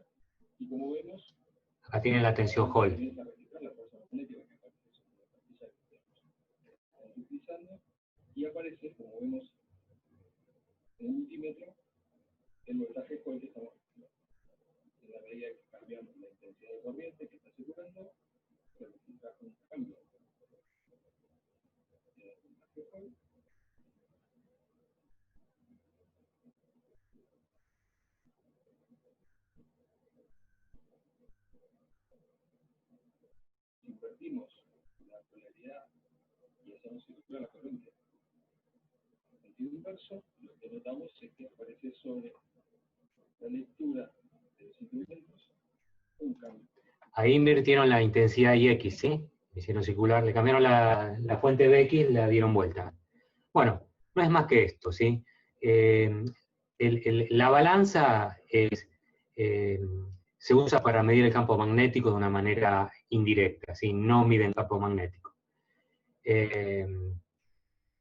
y como vemos, acá tienen la tensión Hall. Comienza a registrar la fuerza magnética que aparece sobre la pastilla que estamos utilizando, y aparece, como vemos en un multímetro, el voltaje Hall que estamos registrando. En la medida que cambiamos la intensidad de corriente que está circulando, se registra un cambio. Si invertimos la polaridad y hacemos circular la corriente en sentido inverso, lo que notamos es que aparece sobre la lectura de los instrumentos un cambio. Ahí invirtieron la intensidad IX, ¿sí? Hicieron circular, le cambiaron la fuente BX, la dieron vuelta. Bueno, no es más que esto, ¿sí? La balanza se usa para medir el campo magnético de una manera indirecta, ¿sí? No miden campo magnético.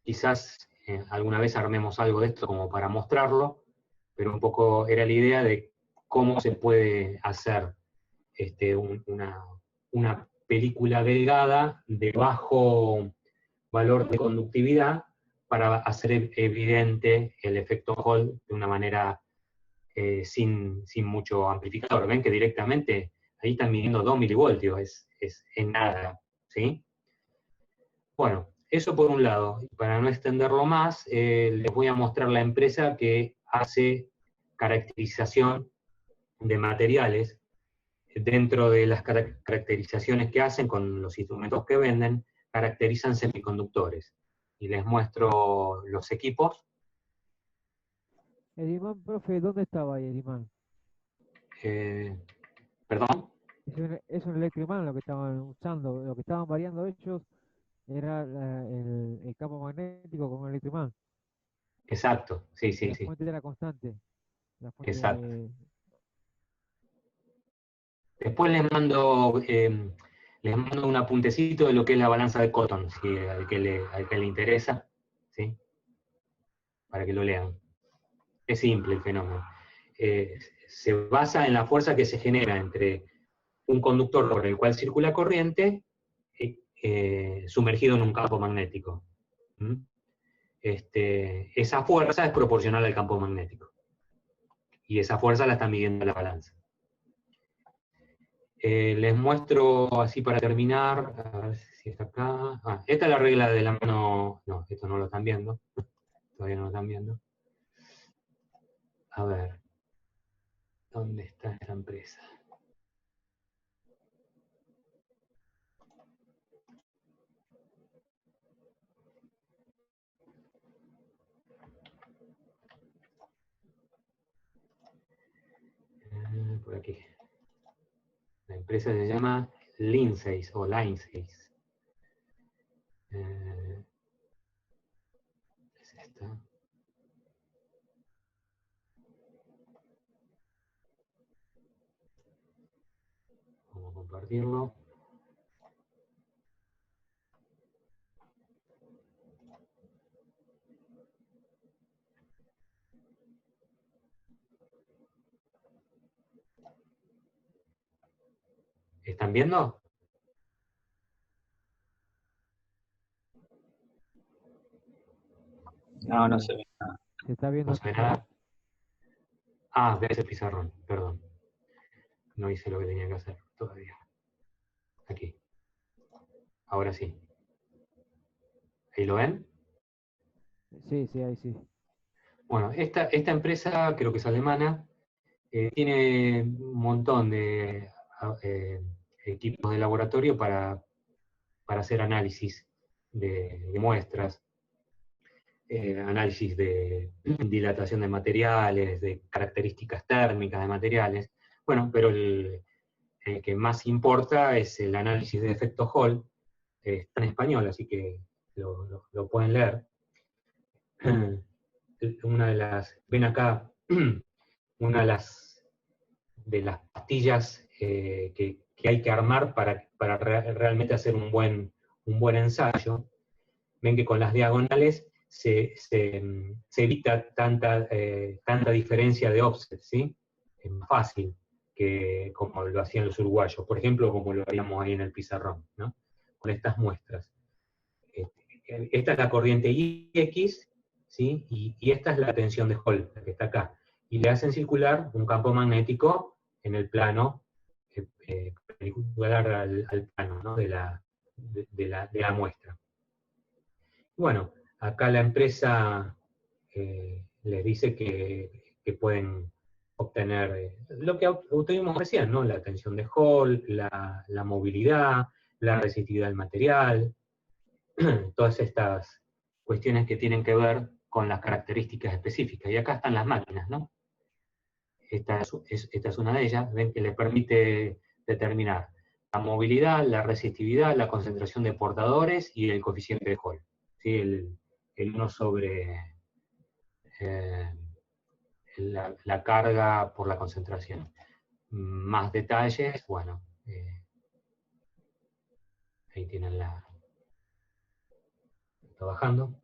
Quizás alguna vez armemos algo de esto como para mostrarlo, pero un poco era la idea de cómo se puede hacer una película delgada de bajo valor de conductividad para hacer evidente el efecto Hall de una manera sin mucho amplificador. Ven que directamente ahí están midiendo 2 milivoltios, es en nada, ¿sí? Bueno, eso por un lado. Para no extenderlo más, les voy a mostrar la empresa que hace caracterización de materiales. Dentro de las caracterizaciones que hacen con los instrumentos que venden, caracterizan semiconductores. Y les muestro los equipos. El imán, profe, ¿dónde estaba ahí el imán? ¿Perdón? Es un electroimán lo que estaban usando, lo que estaban variando ellos era el campo magnético con un electroimán. Exacto, sí, sí, La sí. fuente era constante. La fuente Exacto. Después les mando un apuntecito de lo que es la balanza de Cotton, si al que le interesa, ¿sí? Para que lo lean. Es simple el fenómeno. Se basa en la fuerza que se genera entre un conductor por el cual circula corriente sumergido en un campo magnético. ¿Mm? Esa fuerza es proporcional al campo magnético. Y esa fuerza la está midiendo la balanza. Les muestro así para terminar, a ver si está acá. Esta es la regla de la mano. No, esto no lo están viendo. Todavía no lo están viendo. A ver, ¿dónde está esta empresa? Por aquí. La empresa se llama Lindsay o Lindsay. Es esta. Vamos a compartirlo. ¿Están viendo? No, no se ve nada. Se está viendo. No se ve nada. Ah, ve ese pizarrón, perdón. No hice lo que tenía que hacer todavía. Aquí. Ahora sí. ¿Ahí lo ven? Sí, sí, ahí sí. Bueno, esta empresa, creo que es alemana, tiene un montón de equipos de laboratorio para hacer análisis de muestras, análisis de dilatación de materiales, de características térmicas de materiales. Bueno, pero el que más importa es el análisis de efecto Hall. Está en español, así que lo pueden leer. Una de las, ven acá, una de las pastillas que hay que armar para realmente hacer un buen ensayo. Ven que con las diagonales se evita tanta diferencia de offset, ¿sí? Es más fácil que como lo hacían los uruguayos, por ejemplo, como lo haríamos ahí en el pizarrón, ¿no? Con estas muestras. Esta es la corriente IX, ¿sí? Y esta es la tensión de Hall, la que está acá. Y le hacen circular un campo magnético en el plano perpendicular al plano, ¿no? de la muestra. Bueno, acá la empresa les dice que pueden obtener lo que obtuvimos recién, ¿no? La tensión de Hall, la movilidad, la resistividad del material, todas estas cuestiones que tienen que ver con las características específicas. Y acá están las máquinas, ¿no? Esta es una de ellas, ven que le permite determinar la movilidad, la resistividad, la concentración de portadores y el coeficiente de Hall. ¿Sí? El 1 sobre la carga por la concentración. Más detalles, bueno, ahí tienen está bajando.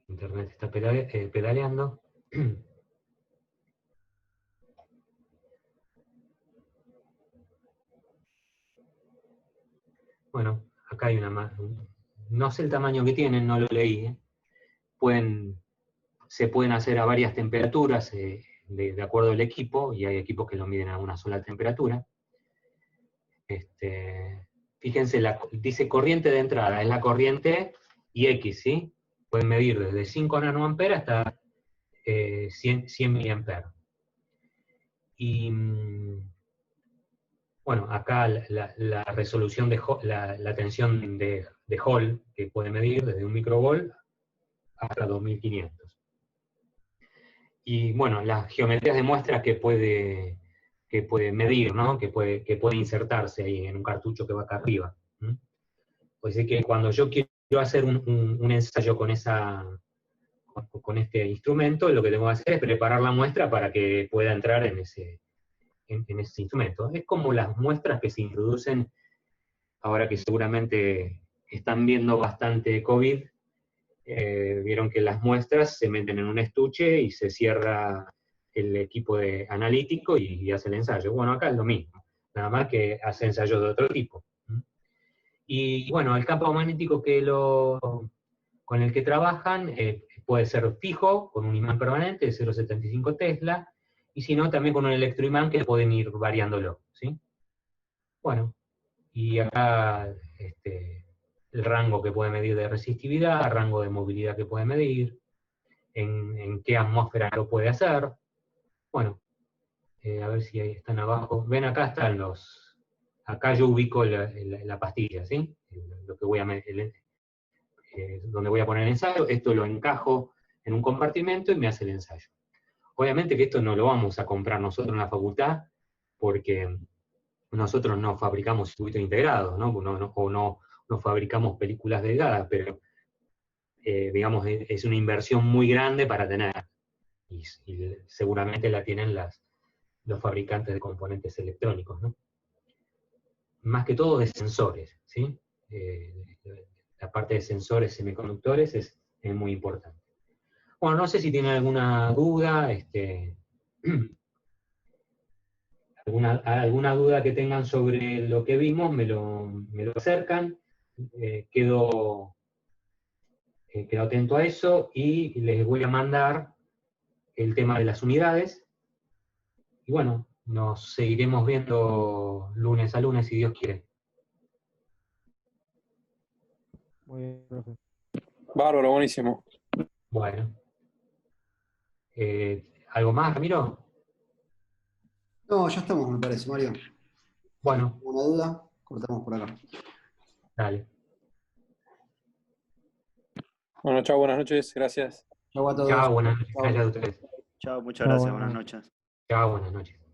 Internet está pedaleando. Bueno, acá hay una más. No sé el tamaño que tienen, no lo leí. Se pueden hacer a varias temperaturas de acuerdo al equipo, y hay equipos que lo miden a una sola temperatura. Fíjense, dice corriente de entrada, es la corriente IX, ¿sí? Pueden medir desde 5 nanoamperes hasta 100 miliamperes. Y bueno, acá la resolución de la tensión de Hall que puede medir desde 1 microvolt hasta 2500. Y bueno, las geometrías de muestras que puede medir, ¿no? Que puede insertarse ahí en un cartucho que va acá arriba. Pues es que cuando yo quiero hacer un ensayo con este instrumento, lo que tengo que hacer es preparar la muestra para que pueda entrar en ese instrumento. Es como las muestras que se introducen, ahora que seguramente están viendo bastante COVID, vieron que las muestras se meten en un estuche y se cierra el equipo analítico y hace el ensayo. Bueno, acá es lo mismo. nada más que hace ensayos de otro tipo. Y bueno, el campo magnético con el que trabajan puede ser fijo, con un imán permanente de 0,75 Tesla, y si no, también con un electroimán que pueden ir variándolo, ¿sí? Bueno, y acá el rango que puede medir de resistividad, el rango de movilidad que puede medir, en qué atmósfera lo puede hacer. Bueno, a ver si ahí están abajo. Ven, acá están acá yo ubico la pastilla, ¿sí? Lo que voy a donde voy a poner el ensayo, esto lo encajo en un compartimento y me hace el ensayo. Obviamente que esto no lo vamos a comprar nosotros en la facultad, porque nosotros no fabricamos circuitos integrados, ¿no? O no fabricamos películas delgadas, pero digamos, es una inversión muy grande para tener, y seguramente la tienen los fabricantes de componentes electrónicos, ¿no? Más que todo de sensores, ¿sí? La parte de sensores semiconductores es muy importante. Bueno, no sé si tienen alguna duda, alguna duda que tengan sobre lo que vimos, me lo acercan, quedo atento a eso, y les voy a mandar el tema de las unidades, y bueno, nos seguiremos viendo lunes a lunes, si Dios quiere. Muy bien, profe. Bárbaro, buenísimo. Bueno. ¿Algo más, Ramiro? No, ya estamos, me parece, Mario. Bueno. ¿Alguna duda? Cortamos por acá. Dale. Bueno, chao, buenas noches, gracias. Chau a todos. Chao, buenas noches. Chau. Gracias a ustedes. Chao, muchas gracias, buenas noches. Chao, buenas noches.